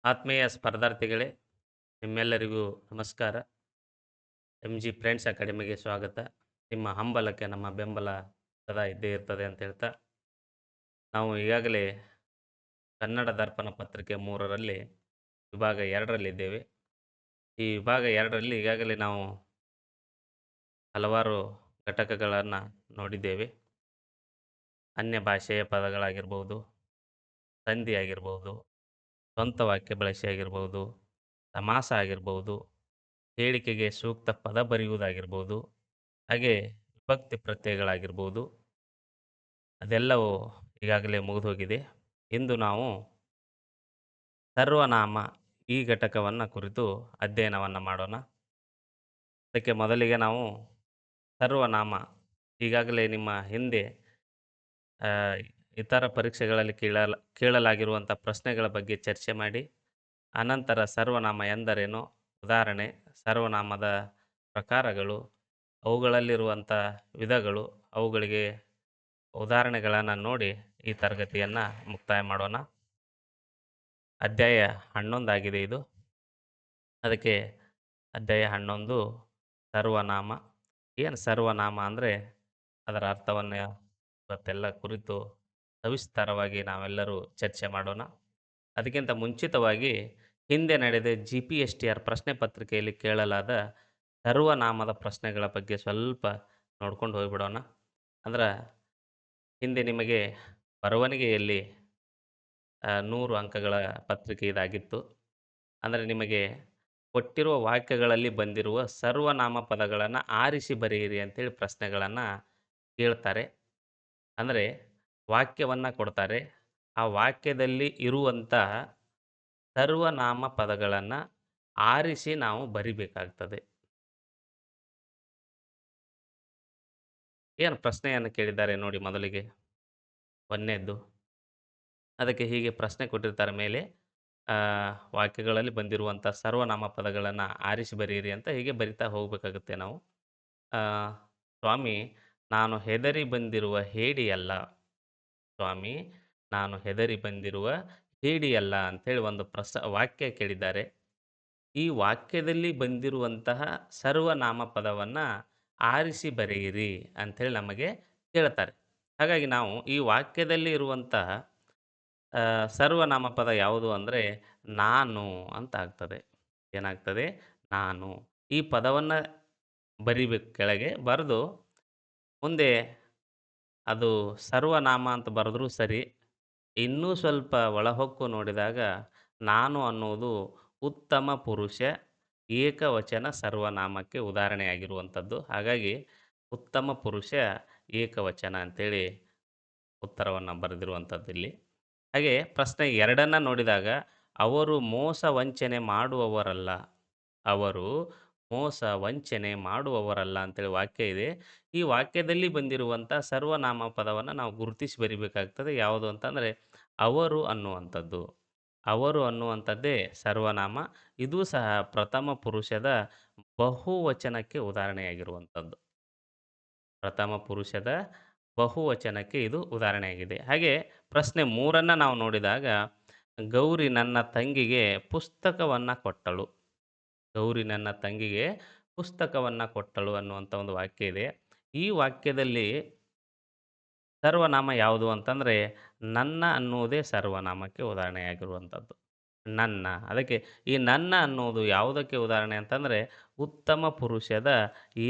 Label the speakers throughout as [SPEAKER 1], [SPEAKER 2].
[SPEAKER 1] ಆತ್ಮೀಯ ಸ್ಪರ್ಧಾರ್ಥಿಗಳೇ, ನಿಮ್ಮೆಲ್ಲರಿಗೂ ನಮಸ್ಕಾರ. MG ಫ್ರೆಂಡ್ಸ್ ಅಕಾಡೆಮಿಗೆ ಸ್ವಾಗತ. ನಿಮ್ಮ ಹಂಬಲಕ್ಕೆ ನಮ್ಮ ಬೆಂಬಲ ಸದಾ ಇದ್ದೇ ಇರ್ತದೆ ಅಂತ ಹೇಳ್ತಾ, ನಾವು ಈಗಾಗಲೇ ಕನ್ನಡ ದರ್ಪಣ ಪತ್ರಿಕೆ 3ರಲ್ಲಿ ವಿಭಾಗ 2ರಲ್ಲಿದ್ದೇವೆ. ಈ ವಿಭಾಗ 2ರಲ್ಲಿ ಈಗಾಗಲೇ ನಾವು ಹಲವಾರು ಘಟಕಗಳನ್ನು ನೋಡಿದ್ದೇವೆ. ಅನ್ಯ ಭಾಷೆಯ ಪದಗಳಾಗಿರ್ಬೋದು, ಸಂಧಿ ಆಗಿರ್ಬೋದು, ಸ್ವಂತ ವಾಕ್ಯ ಬಳಕೆ ಆಗಿರ್ಬೋದು, ಸಮಾಸ ಆಗಿರ್ಬೋದು, ಹೇಳಿಕೆಗೆ ಸೂಕ್ತ ಪದ ಬರೆಯುವುದಾಗಿರ್ಬೋದು, ಹಾಗೆ ವಿಭಕ್ತಿ ಪ್ರತ್ಯಯಗಳಾಗಿರ್ಬೋದು, ಅದೆಲ್ಲವೂ ಈಗಾಗಲೇ ಮುಗಿದೋಗಿದೆ. ಇಂದು ನಾವು ಸರ್ವನಾಮ ಈ ಘಟಕವನ್ನು ಕುರಿತು ಅಧ್ಯಯನವನ್ನು ಮಾಡೋಣ. ಅದಕ್ಕೆ ಮೊದಲಿಗೆ ನಾವು ಸರ್ವನಾಮ ಈಗಾಗಲೇ ನಿಮ್ಮ ಹಿಂದೆ ಆ, ಇತರ ಪರೀಕ್ಷೆಗಳಲ್ಲಿ ಕೇಳಲಾಗಿರುವಂಥ ಪ್ರಶ್ನೆಗಳ ಬಗ್ಗೆ ಚರ್ಚೆ ಮಾಡಿ, ಅನಂತರ ಸರ್ವನಾಮ ಎಂದರೇನು, ಉದಾಹರಣೆ, ಸರ್ವನಾಮದ ಪ್ರಕಾರಗಳು, ಅವುಗಳಲ್ಲಿರುವಂಥ ವಿಧಗಳು, ಅವುಗಳಿಗೆ ಉದಾಹರಣೆಗಳನ್ನು ನೋಡಿ ಈ ತರಗತಿಯನ್ನು ಮುಕ್ತಾಯ ಮಾಡೋಣ. ಅಧ್ಯಾಯ 11 ಆಗಿದೆ ಇದು. ಅದಕ್ಕೆ ಅಧ್ಯಾಯ 11 ಸರ್ವನಾಮ. ಏನು ಸರ್ವನಾಮ ಅಂದರೆ ಅದರ ಅರ್ಥವನ್ನು ಇವತ್ತೆಲ್ಲ ಕುರಿತು ಸವಿಸ್ತಾರವಾಗಿ ನಾವೆಲ್ಲರೂ ಚರ್ಚೆ ಮಾಡೋಣ. ಅದಕ್ಕಿಂತ ಮುಂಚಿತವಾಗಿ ಹಿಂದೆ ನಡೆದ GPSTR ಪ್ರಶ್ನೆ ಪತ್ರಿಕೆಯಲ್ಲಿ ಕೇಳಲಾದ ಸರ್ವನಾಮದ ಪ್ರಶ್ನೆಗಳ ಬಗ್ಗೆ ಸ್ವಲ್ಪ ನೋಡ್ಕೊಂಡು ಹೋಗ್ಬಿಡೋಣ. ಅಂದ್ರೆ ಹಿಂದೆ ನಿಮಗೆ ಬರವಣಿಗೆಯಲ್ಲಿ 100 ಅಂಕಗಳ ಪತ್ರಿಕೆ ಇದಾಗಿತ್ತು. ಅಂದರೆ ನಿಮಗೆ ಕೊಟ್ಟಿರುವ ವಾಕ್ಯಗಳಲ್ಲಿ ಬಂದಿರುವ ಸರ್ವನಾಮ ಪದಗಳನ್ನು ಆರಿಸಿ ಬರೆಯಿರಿ ಅಂತೇಳಿ ಪ್ರಶ್ನೆಗಳನ್ನು ಕೇಳ್ತಾರೆ. ಅಂದರೆ ವಾಕ್ಯವನ್ನು ಕೊಡ್ತಾರೆ. ಆ ವಾಕ್ಯದಲ್ಲಿ ಇರುವಂತಹ ಸರ್ವನಾಮ ಪದಗಳನ್ನು ಆರಿಸಿ ನಾವು ಬರಿಬೇಕಾಗ್ತದೆ. ಏನು ಪ್ರಶ್ನೆಯನ್ನು ಕೇಳಿದ್ದಾರೆ ನೋಡಿ ಮೊದಲಿಗೆ. 1ನೇದ್ದು. ಅದಕ್ಕೆ ಹೀಗೆ ಪ್ರಶ್ನೆ ಕೊಟ್ಟಿರ್ತಾರೆ ಮೇಲೆ, ವಾಕ್ಯಗಳಲ್ಲಿ ಬಂದಿರುವಂಥ ಸರ್ವನಾಮ ಪದಗಳನ್ನು ಆರಿಸಿ ಬರೆಯಿರಿ ಅಂತ ಹೀಗೆ ಬರಿತಾ ಹೋಗಬೇಕಾಗುತ್ತೆ ನಾವು. ಆ, ಸ್ವಾಮಿ, ನಾನು ಹೆದರಿ ಬಂದಿರುವ ಹೇಡಿಯಲ್ಲ. ಸ್ವಾಮಿ, ನಾನು ಹೆದರಿ ಬಂದಿರುವ ಹೇಡಿಯಲ್ಲ ಅಂಥೇಳಿ ಒಂದು ವಾಕ್ಯ ಕೇಳಿದ್ದಾರೆ. ಈ ವಾಕ್ಯದಲ್ಲಿ ಬಂದಿರುವಂತಹ ಸರ್ವನಾಮ ಪದವನ್ನು ಆರಿಸಿ ಬರೆಯಿರಿ ಅಂಥೇಳಿ ನಮಗೆ ಕೇಳ್ತಾರೆ. ಹಾಗಾಗಿ ನಾವು ಈ ವಾಕ್ಯದಲ್ಲಿ ಇರುವಂತಹ ಸರ್ವನಾಮ ಪದ ಯಾವುದು ಅಂದರೆ ನಾನು ಅಂತ ಆಗ್ತದೆ. ಏನಾಗ್ತದೆ? ನಾನು. ಈ ಪದವನ್ನು ಬರಿಬೇಕು ಕೆಳಗೆ ಬರೆದು ಮುಂದೆ ಅದು ಸರ್ವನಾಮ ಅಂತ ಬರೆದ್ರೂ ಸರಿ. ಇನ್ನೂ ಸ್ವಲ್ಪ ಒಳಹೊಕ್ಕು ನೋಡಿದಾಗ ನಾನು ಅನ್ನುವುದು ಉತ್ತಮ ಪುರುಷ ಏಕವಚನ ಸರ್ವನಾಮಕ್ಕೆ ಉದಾಹರಣೆಯಾಗಿರುವಂಥದ್ದು. ಹಾಗಾಗಿ ಉತ್ತಮ ಪುರುಷ ಏಕವಚನ ಅಂತೇಳಿ ಉತ್ತರವನ್ನು ಬರೆದಿರುವಂಥದ್ದು ಇಲ್ಲಿ. ಹಾಗೆ ಪ್ರಶ್ನೆ 2ನ್ನು ನೋಡಿದಾಗ ಅವರು ಮೋಸ ವಂಚನೆ ಮಾಡುವವರಲ್ಲ. ಅವರು ಮೋಸ ವಂಚನೆ ಮಾಡುವವರಲ್ಲ ಅಂತೇಳಿ ವಾಕ್ಯ ಇದೆ. ಈ ವಾಕ್ಯದಲ್ಲಿ ಬಂದಿರುವಂಥ ಸರ್ವನಾಮ ಪದವನ್ನು ನಾವು ಗುರುತಿಸಿ ಬರಿಬೇಕಾಗ್ತದೆ. ಯಾವುದು ಅಂತಂದರೆ ಅವರು ಅನ್ನುವಂಥದ್ದು. ಅವರು ಅನ್ನುವಂಥದ್ದೇ ಸರ್ವನಾಮ. ಇದು ಸಹ ಪ್ರಥಮ ಪುರುಷದ ಬಹುವಚನಕ್ಕೆ ಉದಾಹರಣೆಯಾಗಿರುವಂಥದ್ದು. ಪ್ರಥಮ ಪುರುಷದ ಬಹುವಚನಕ್ಕೆ ಇದು ಉದಾಹರಣೆಯಾಗಿದೆ. ಹಾಗೆ ಪ್ರಶ್ನೆ 3ನ್ನು ನಾವು ನೋಡಿದಾಗ ಗೌರಿ ನನ್ನ ತಂಗಿಗೆ ಪುಸ್ತಕವನ್ನು ಕೊಟ್ಟಳು. ಗೌರಿ ನನ್ನ ತಂಗಿಗೆ ಪುಸ್ತಕವನ್ನು ಕೊಟ್ಟಳು ಅನ್ನುವಂಥ ಒಂದು ವಾಕ್ಯ ಇದೆ. ಈ ವಾಕ್ಯದಲ್ಲಿ ಸರ್ವನಾಮ ಯಾವುದು ಅಂತಂದರೆ ನನ್ನ ಅನ್ನುವುದೇ ಸರ್ವನಾಮಕ್ಕೆ ಉದಾಹರಣೆಯಾಗಿರುವಂಥದ್ದು. ನನ್ನ. ಅದಕ್ಕೆ ಈ ನನ್ನ ಅನ್ನುವುದು ಯಾವುದಕ್ಕೆ ಉದಾಹರಣೆ ಅಂತಂದರೆ ಉತ್ತಮ ಪುರುಷದ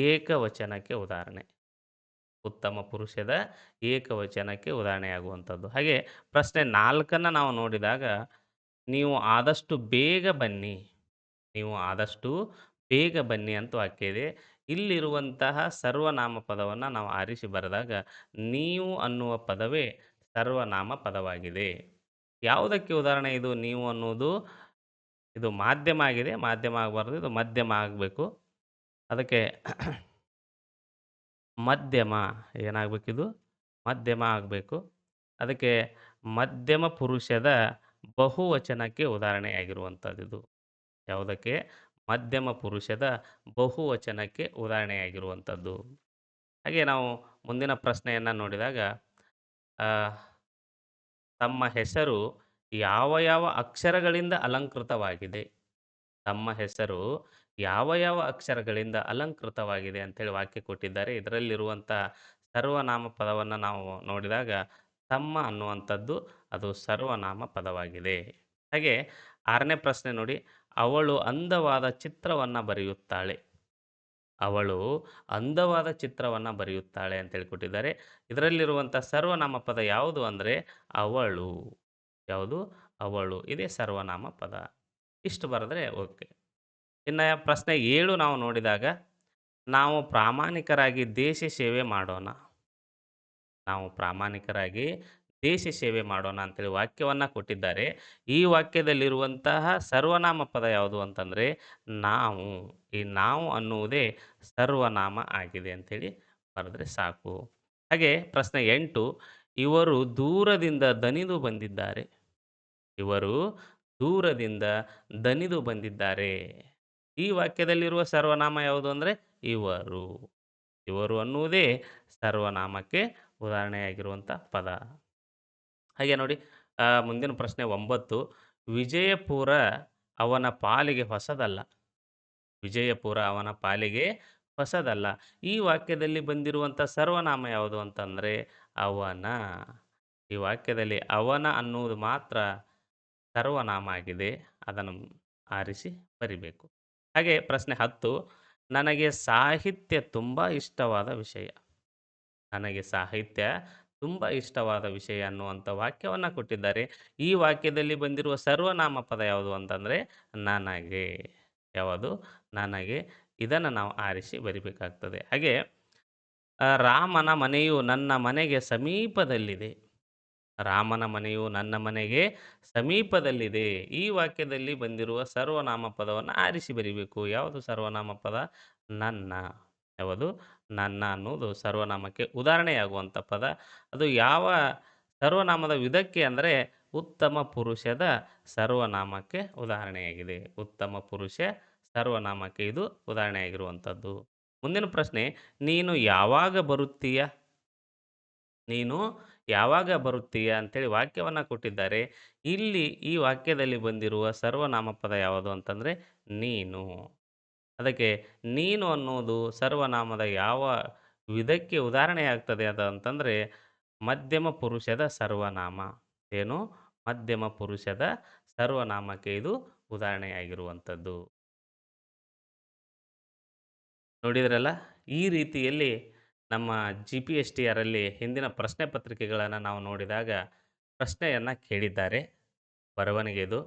[SPEAKER 1] ಏಕವಚನಕ್ಕೆ ಉದಾಹರಣೆ. ಉತ್ತಮ ಪುರುಷದ ಏಕವಚನಕ್ಕೆ ಉದಾಹರಣೆಯಾಗುವಂಥದ್ದು. ಹಾಗೆ ಪ್ರಶ್ನೆ 4ನ್ನು ನಾವು ನೋಡಿದಾಗ ನೀವು ಆದಷ್ಟು ಬೇಗ ಬನ್ನಿ. ನೀವು ಆದಷ್ಟು ಬೇಗ ಬನ್ನಿ ಅಂತ ವಾಕ್ಯ ಇದೆ. ಇಲ್ಲಿರುವಂತಹ ಸರ್ವನಾಮ ಪದವನ್ನು ನಾವು ಆರಿಸಿ ಬರೆದಾಗ ನೀವು ಅನ್ನುವ ಪದವೇ ಸರ್ವನಾಮ ಪದವಾಗಿದೆ. ಯಾವುದಕ್ಕೆ ಉದಾಹರಣೆ ಇದು ನೀವು ಅನ್ನುವುದು? ಇದು ಮಾಧ್ಯಮ ಆಗಿದೆ. ಮಾಧ್ಯಮ ಆಗಬಾರ್ದು. ಇದು ಮಧ್ಯಮ ಆಗಬೇಕು. ಅದಕ್ಕೆ ಮಧ್ಯಮ ಏನಾಗಬೇಕಿದು? ಮಧ್ಯಮ ಆಗಬೇಕು. ಅದಕ್ಕೆ ಮಧ್ಯಮ ಪುರುಷದ ಬಹುವಚನಕ್ಕೆ ಉದಾಹರಣೆಯಾಗಿರುವಂಥದ್ದಿದು. ಯಾವುದಕ್ಕೆ? ಮಧ್ಯಮ ಪುರುಷದ ಬಹುವಚನಕ್ಕೆ ಉದಾಹರಣೆಯಾಗಿರುವಂಥದ್ದು. ಹಾಗೆ ನಾವು ಮುಂದಿನ ಪ್ರಶ್ನೆಯನ್ನು ನೋಡಿದಾಗ ಆ, ತಮ್ಮ ಹೆಸರು ಯಾವ ಯಾವ ಅಕ್ಷರಗಳಿಂದ ಅಲಂಕೃತವಾಗಿದೆ? ತಮ್ಮ ಹೆಸರು ಯಾವ ಯಾವ ಅಕ್ಷರಗಳಿಂದ ಅಲಂಕೃತವಾಗಿದೆ ಅಂತೇಳಿ ವಾಕ್ಯ ಕೊಟ್ಟಿದ್ದಾರೆ. ಇದರಲ್ಲಿರುವಂಥ ಸರ್ವನಾಮ ಪದವನ್ನು ನಾವು ನೋಡಿದಾಗ ತಮ್ಮ ಅನ್ನುವಂಥದ್ದು ಅದು ಸರ್ವನಾಮ ಪದವಾಗಿದೆ. ಹಾಗೆ 6ನೇ ಪ್ರಶ್ನೆ ನೋಡಿ, ಅವಳು ಅಂದವಾದ ಚಿತ್ರವನ್ನು ಬರೆಯುತ್ತಾಳೆ. ಅವಳು ಅಂದವಾದ ಚಿತ್ರವನ್ನು ಬರೆಯುತ್ತಾಳೆ ಅಂತೇಳಿ ಕೊಟ್ಟಿದ್ದಾರೆ. ಇದರಲ್ಲಿರುವಂಥ ಸರ್ವನಾಮ ಪದ ಯಾವುದು ಅಂದರೆ ಅವಳು. ಯಾವುದು? ಅವಳು. ಇದೇ ಸರ್ವನಾಮ ಪದ. ಇಷ್ಟು ಬರೆದ್ರೆ ಓಕೆ. ಇನ್ನು ಪ್ರಶ್ನೆ 7 ನಾವು ನೋಡಿದಾಗ, ನಾವು ಪ್ರಾಮಾಣಿಕರಾಗಿ ದೇಶ ಸೇವೆ ಮಾಡೋಣ. ನಾವು ಪ್ರಾಮಾಣಿಕರಾಗಿ ದೇಶ ಸೇವೆ ಮಾಡೋಣ ಅಂತೇಳಿ ವಾಕ್ಯವನ್ನು ಕೊಟ್ಟಿದ್ದಾರೆ. ಈ ವಾಕ್ಯದಲ್ಲಿರುವಂತಹ ಸರ್ವನಾಮ ಪದ ಯಾವುದು ಅಂತಂದರೆ ನಾವು. ಈ ನಾವು ಅನ್ನುವುದೇ ಸರ್ವನಾಮ ಆಗಿದೆ ಅಂತೇಳಿ ಬರೆದ್ರೆ ಸಾಕು. ಹಾಗೆ ಪ್ರಶ್ನೆ 8, ಇವರು ದೂರದಿಂದ ದಣಿದು ಬಂದಿದ್ದಾರೆ. ಇವರು ದೂರದಿಂದ ದಣಿದು ಬಂದಿದ್ದಾರೆ. ಈ ವಾಕ್ಯದಲ್ಲಿರುವ ಸರ್ವನಾಮ ಯಾವುದು ಅಂದರೆ ಇವರು. ಇವರು ಅನ್ನುವುದೇ ಸರ್ವನಾಮಕ್ಕೆ ಉದಾಹರಣೆಯಾಗಿರುವಂಥ ಪದ. ಹಾಗೆ ನೋಡಿ ಮುಂದಿನ ಪ್ರಶ್ನೆ 9, ವಿಜಯಪುರ ಅವನ ಪಾಲಿಗೆ ಹೊಸದಲ್ಲ. ವಿಜಯಪುರ ಅವನ ಪಾಲಿಗೆ ಹೊಸದಲ್ಲ. ಈ ವಾಕ್ಯದಲ್ಲಿ ಬಂದಿರುವಂಥ ಸರ್ವನಾಮ ಯಾವುದು ಅಂತಂದರೆ ಅವನ. ಈ ವಾಕ್ಯದಲ್ಲಿ ಅವನ ಅನ್ನುವುದು ಮಾತ್ರ ಸರ್ವನಾಮ ಆಗಿದೆ. ಅದನ್ನು ಆರಿಸಿ ಬರಿಬೇಕು. ಹಾಗೆ ಪ್ರಶ್ನೆ 10, ನನಗೆ ಸಾಹಿತ್ಯ ತುಂಬ ಇಷ್ಟವಾದ ವಿಷಯ. ನನಗೆ ಸಾಹಿತ್ಯ ತುಂಬ ಇಷ್ಟವಾದ ವಿಷಯ ಅನ್ನುವಂಥ ವಾಕ್ಯವನ್ನು ಕೊಟ್ಟಿದ್ದಾರೆ. ಈ ವಾಕ್ಯದಲ್ಲಿ ಬಂದಿರುವ ಸರ್ವನಾಮ ಪದ ಯಾವುದು ಅಂತಂದರೆ ನನಗೆ. ಯಾವುದು? ನನಗೆ. ಇದನ್ನು ನಾವು ಆರಿಸಿ ಬರಿಬೇಕಾಗ್ತದೆ. ಹಾಗೆ ರಾಮನ ಮನೆಯು ನನ್ನ ಮನೆಗೆ ಸಮೀಪದಲ್ಲಿದೆ. ರಾಮನ ಮನೆಯು ನನ್ನ ಮನೆಗೆ ಸಮೀಪದಲ್ಲಿದೆ. ಈ ವಾಕ್ಯದಲ್ಲಿ ಬಂದಿರುವ ಸರ್ವನಾಮ ಪದವನ್ನು ಆರಿಸಿ ಬರಿಬೇಕು. ಯಾವುದು ಸರ್ವನಾಮ ಪದ? ನನ್ನ. ಯಾವುದು? ನನ್ನ ಅನ್ನುವುದು ಸರ್ವನಾಮಕ್ಕೆ ಉದಾಹರಣೆಯಾಗುವಂಥ ಪದ. ಅದು ಯಾವ ಸರ್ವನಾಮದ ವಿಧಕ್ಕೆ ಅಂದರೆ ಉತ್ತಮ ಪುರುಷದ ಸರ್ವನಾಮಕ್ಕೆ ಉದಾಹರಣೆಯಾಗಿದೆ. ಉತ್ತಮ ಪುರುಷ ಸರ್ವನಾಮಕ್ಕೆ ಇದು ಉದಾಹರಣೆಯಾಗಿರುವಂಥದ್ದು. ಮುಂದಿನ ಪ್ರಶ್ನೆ, ನೀನು ಯಾವಾಗ ಬರುತ್ತೀಯ? ನೀನು ಯಾವಾಗ ಬರುತ್ತೀಯ ಅಂತೇಳಿ ವಾಕ್ಯವನ್ನು ಕೊಟ್ಟಿದ್ದಾರೆ. ಇಲ್ಲಿ ಈ ವಾಕ್ಯದಲ್ಲಿ ಬಂದಿರುವ ಸರ್ವನಾಮ ಪದ ಯಾವುದು ಅಂತಂದರೆ ನೀನು. ಅದಕ್ಕೆ ನೀನು ಅನ್ನುವುದು ಸರ್ವನಾಮದ ಯಾವ ವಿಧಕ್ಕೆ ಉದಾಹರಣೆಯಾಗ್ತದೆ ಅದು ಅಂತಂದರೆ ಮಧ್ಯಮ ಪುರುಷದ ಸರ್ವನಾಮ. ಏನು? ಮಧ್ಯಮ ಪುರುಷದ ಸರ್ವನಾಮಕ್ಕೆ ಇದು ಉದಾಹರಣೆಯಾಗಿರುವಂಥದ್ದು. ನೋಡಿದ್ರಲ್ಲ, ಈ ರೀತಿಯಲ್ಲಿ ನಮ್ಮ GPSTRಲ್ಲಿ ಹಿಂದಿನ ಪ್ರಶ್ನೆ ಪತ್ರಿಕೆಗಳನ್ನು ನಾವು ನೋಡಿದಾಗ ಪ್ರಶ್ನೆಯನ್ನು ಕೇಳಿದ್ದಾರೆ. ಬರವಣಿಗೆದು.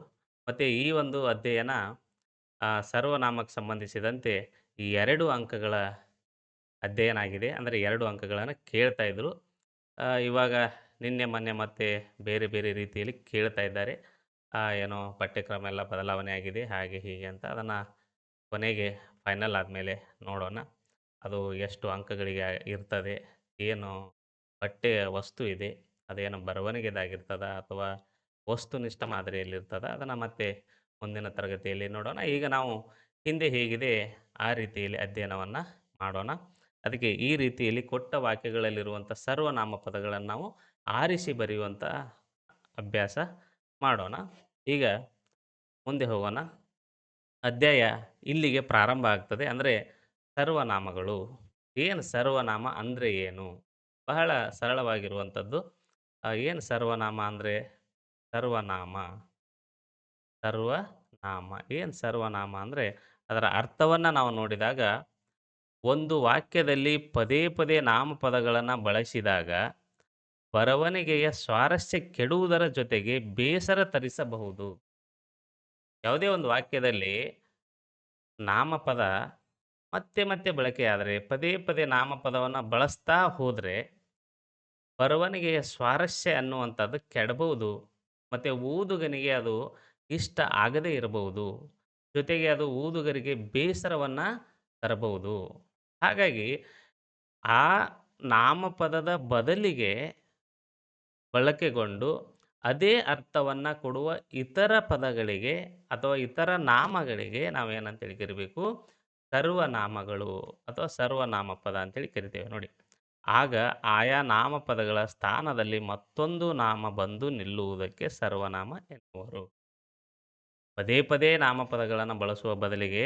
[SPEAKER 1] ಮತ್ತು ಈ ಒಂದು ಅಧ್ಯಯನ ಸರ್ವನಾಮಕ್ಕೆ ಸಂಬಂಧಿಸಿದಂತೆ ಈ 2 ಅಂಕಗಳ ಅಧ್ಯಯನ ಆಗಿದೆ. ಅಂದರೆ 2 ಅಂಕಗಳನ್ನು ಕೇಳ್ತಾ ಇದ್ದರು. ಇವಾಗ ನಿನ್ನೆ ಮೊನ್ನೆ ಮತ್ತೆ ಬೇರೆ ಬೇರೆ ರೀತಿಯಲ್ಲಿ ಕೇಳ್ತಾ ಇದ್ದಾರೆ. ಏನೋ ಪಠ್ಯಕ್ರಮ ಎಲ್ಲ ಬದಲಾವಣೆ ಆಗಿದೆ ಹಾಗೆ ಹೀಗೆ ಅಂತ. ಅದನ್ನು ಕೊನೆಗೆ ಫೈನಲ್ ಆದಮೇಲೆ ನೋಡೋಣ. ಅದು ಎಷ್ಟು ಅಂಕಗಳಿಗೆ ಇರ್ತದೆ, ಏನು ಪಠ್ಯ ವಸ್ತು ಇದೆ, ಅದೇನು ಬರವಣಿಗೆದಾಗಿರ್ತದ ಅಥವಾ ವಸ್ತುನಿಷ್ಠ ಮಾದರಿಯಲ್ಲಿರ್ತದ, ಅದನ್ನು ಮತ್ತೆ ಮುಂದಿನ ತರಗತಿಯಲ್ಲಿ ನೋಡೋಣ. ಈಗ ನಾವು ಹಿಂದೆ ಹೇಗಿದೆ ಆ ರೀತಿಯಲ್ಲಿ ಅಧ್ಯಯನವನ್ನು ಮಾಡೋಣ. ಅದಕ್ಕೆ ಈ ರೀತಿಯಲ್ಲಿ ಕೊಟ್ಟ ವಾಕ್ಯಗಳಲ್ಲಿರುವಂಥ ಸರ್ವನಾಮ ಪದಗಳನ್ನು ನಾವು ಆರಿಸಿ ಬರೆಯುವಂಥ ಅಭ್ಯಾಸ ಮಾಡೋಣ. ಈಗ ಮುಂದೆ ಹೋಗೋಣ. ಅಧ್ಯಾಯ ಇಲ್ಲಿಗೆ ಪ್ರಾರಂಭ ಆಗ್ತದೆ. ಅಂದರೆ ಸರ್ವನಾಮಗಳು. ಏನು ಸರ್ವನಾಮ ಅಂದರೆ ಏನು? ಬಹಳ ಸರಳವಾಗಿರುವಂಥದ್ದು. ಏನು ಸರ್ವನಾಮ ಅಂದರೆ ಸರ್ವನಾಮ. ಸರ್ವನಾಮ. ಏನು ಸರ್ವನಾಮ ಅಂದರೆ ಅದರ ಅರ್ಥವನ್ನು ನಾವು ನೋಡಿದಾಗ ಒಂದು ವಾಕ್ಯದಲ್ಲಿ ಪದೇ ಪದೇ ನಾಮಪದಗಳನ್ನು ಬಳಸಿದಾಗ ಬರವಣಿಗೆಯ ಸ್ವಾರಸ್ಯ ಕೆಡುವುದರ ಜೊತೆಗೆ ಬೇಸರ ತರಿಸಬಹುದು. ಯಾವುದೇ ಒಂದು ವಾಕ್ಯದಲ್ಲಿ ನಾಮಪದ ಮತ್ತೆ ಮತ್ತೆ ಬಳಕೆಯಾದರೆ ಪದೇ ಪದೇ ನಾಮಪದವನ್ನು ಬಳಸ್ತಾ ಹೋದರೆ ಬರವಣಿಗೆಯ ಸ್ವಾರಸ್ಯ ಅನ್ನುವಂಥದ್ದು ಕೆಡಬಹುದು. ಮತ್ತು ಓದುಗನಿಗೆ ಅದು ಇಷ್ಟ ಆಗದೇ ಇರಬಹುದು. ಜೊತೆಗೆ ಅದು ಓದುಗರಿಗೆ ಬೇಸರವನ್ನು ತರಬಹುದು. ಹಾಗಾಗಿ ಆ ನಾಮಪದದ ಬದಲಿಗೆ ಬಳಕೆಗೊಂಡು ಅದೇ ಅರ್ಥವನ್ನು ಕೊಡುವ ಇತರ ಪದಗಳಿಗೆ ಅಥವಾ ಇತರ ನಾಮಗಳಿಗೆ ನಾವೇನಂತೇಳಿ ಕರಿಬೇಕು? ಸರ್ವನಾಮಗಳು ಅಥವಾ ಸರ್ವನಾಮ ಪದ ಅಂತೇಳಿ ಕರಿತೇವೆ ನೋಡಿ. ಆಗ ಆಯಾ ನಾಮಪದಗಳ ಸ್ಥಾನದಲ್ಲಿ ಮತ್ತೊಂದು ನಾಮ ಬಂದು ನಿಲ್ಲುವುದಕ್ಕೆ ಸರ್ವನಾಮ ಎನ್ನುವರು. ಪದೇ ಪದೇ ನಾಮಪದಗಳನ್ನು ಬಳಸುವ ಬದಲಿಗೆ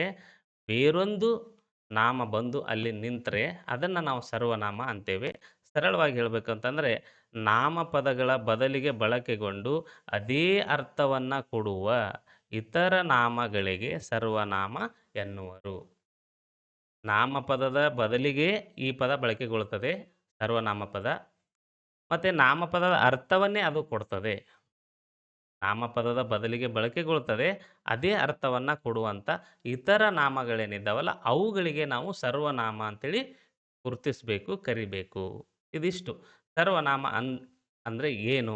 [SPEAKER 1] ಬೇರೊಂದು ನಾಮ ಬಂದು ಅಲ್ಲಿ ನಿಂತರೆ ಅದನ್ನು ನಾವು ಸರ್ವನಾಮ ಅಂತೇವೆ. ಸರಳವಾಗಿ ಹೇಳಬೇಕಂತಂದರೆ ನಾಮಪದಗಳ ಬದಲಿಗೆ ಬಳಕೆಗೊಂಡು ಅದೇ ಅರ್ಥವನ್ನು ಕೊಡುವ ಇತರ ನಾಮಗಳಿಗೆ ಸರ್ವನಾಮ ಎನ್ನುವರು. ನಾಮಪದದ ಬದಲಿಗೆ ಈ ಪದ ಬಳಕೆಗೊಳ್ಳುತ್ತದೆ ಸರ್ವನಾಮಪದ. ಮತ್ತು ನಾಮಪದದ ಅರ್ಥವನ್ನೇ ಅದು ಕೊಡ್ತದೆ. ನಾಮಪದದ ಬದಲಿಗೆ ಬಳಕೆಗೊಳ್ತದೆ. ಅದೇ ಅರ್ಥವನ್ನು ಕೊಡುವಂಥ ಇತರ ನಾಮಗಳೇನಿದ್ದಾವಲ್ಲ ಅವುಗಳಿಗೆ ನಾವು ಸರ್ವನಾಮ ಅಂತೇಳಿ ಗುರುತಿಸಬೇಕು, ಕರಿಬೇಕು. ಇದಿಷ್ಟು. ಸರ್ವನಾಮ ಅಂದರೆ ಏನು?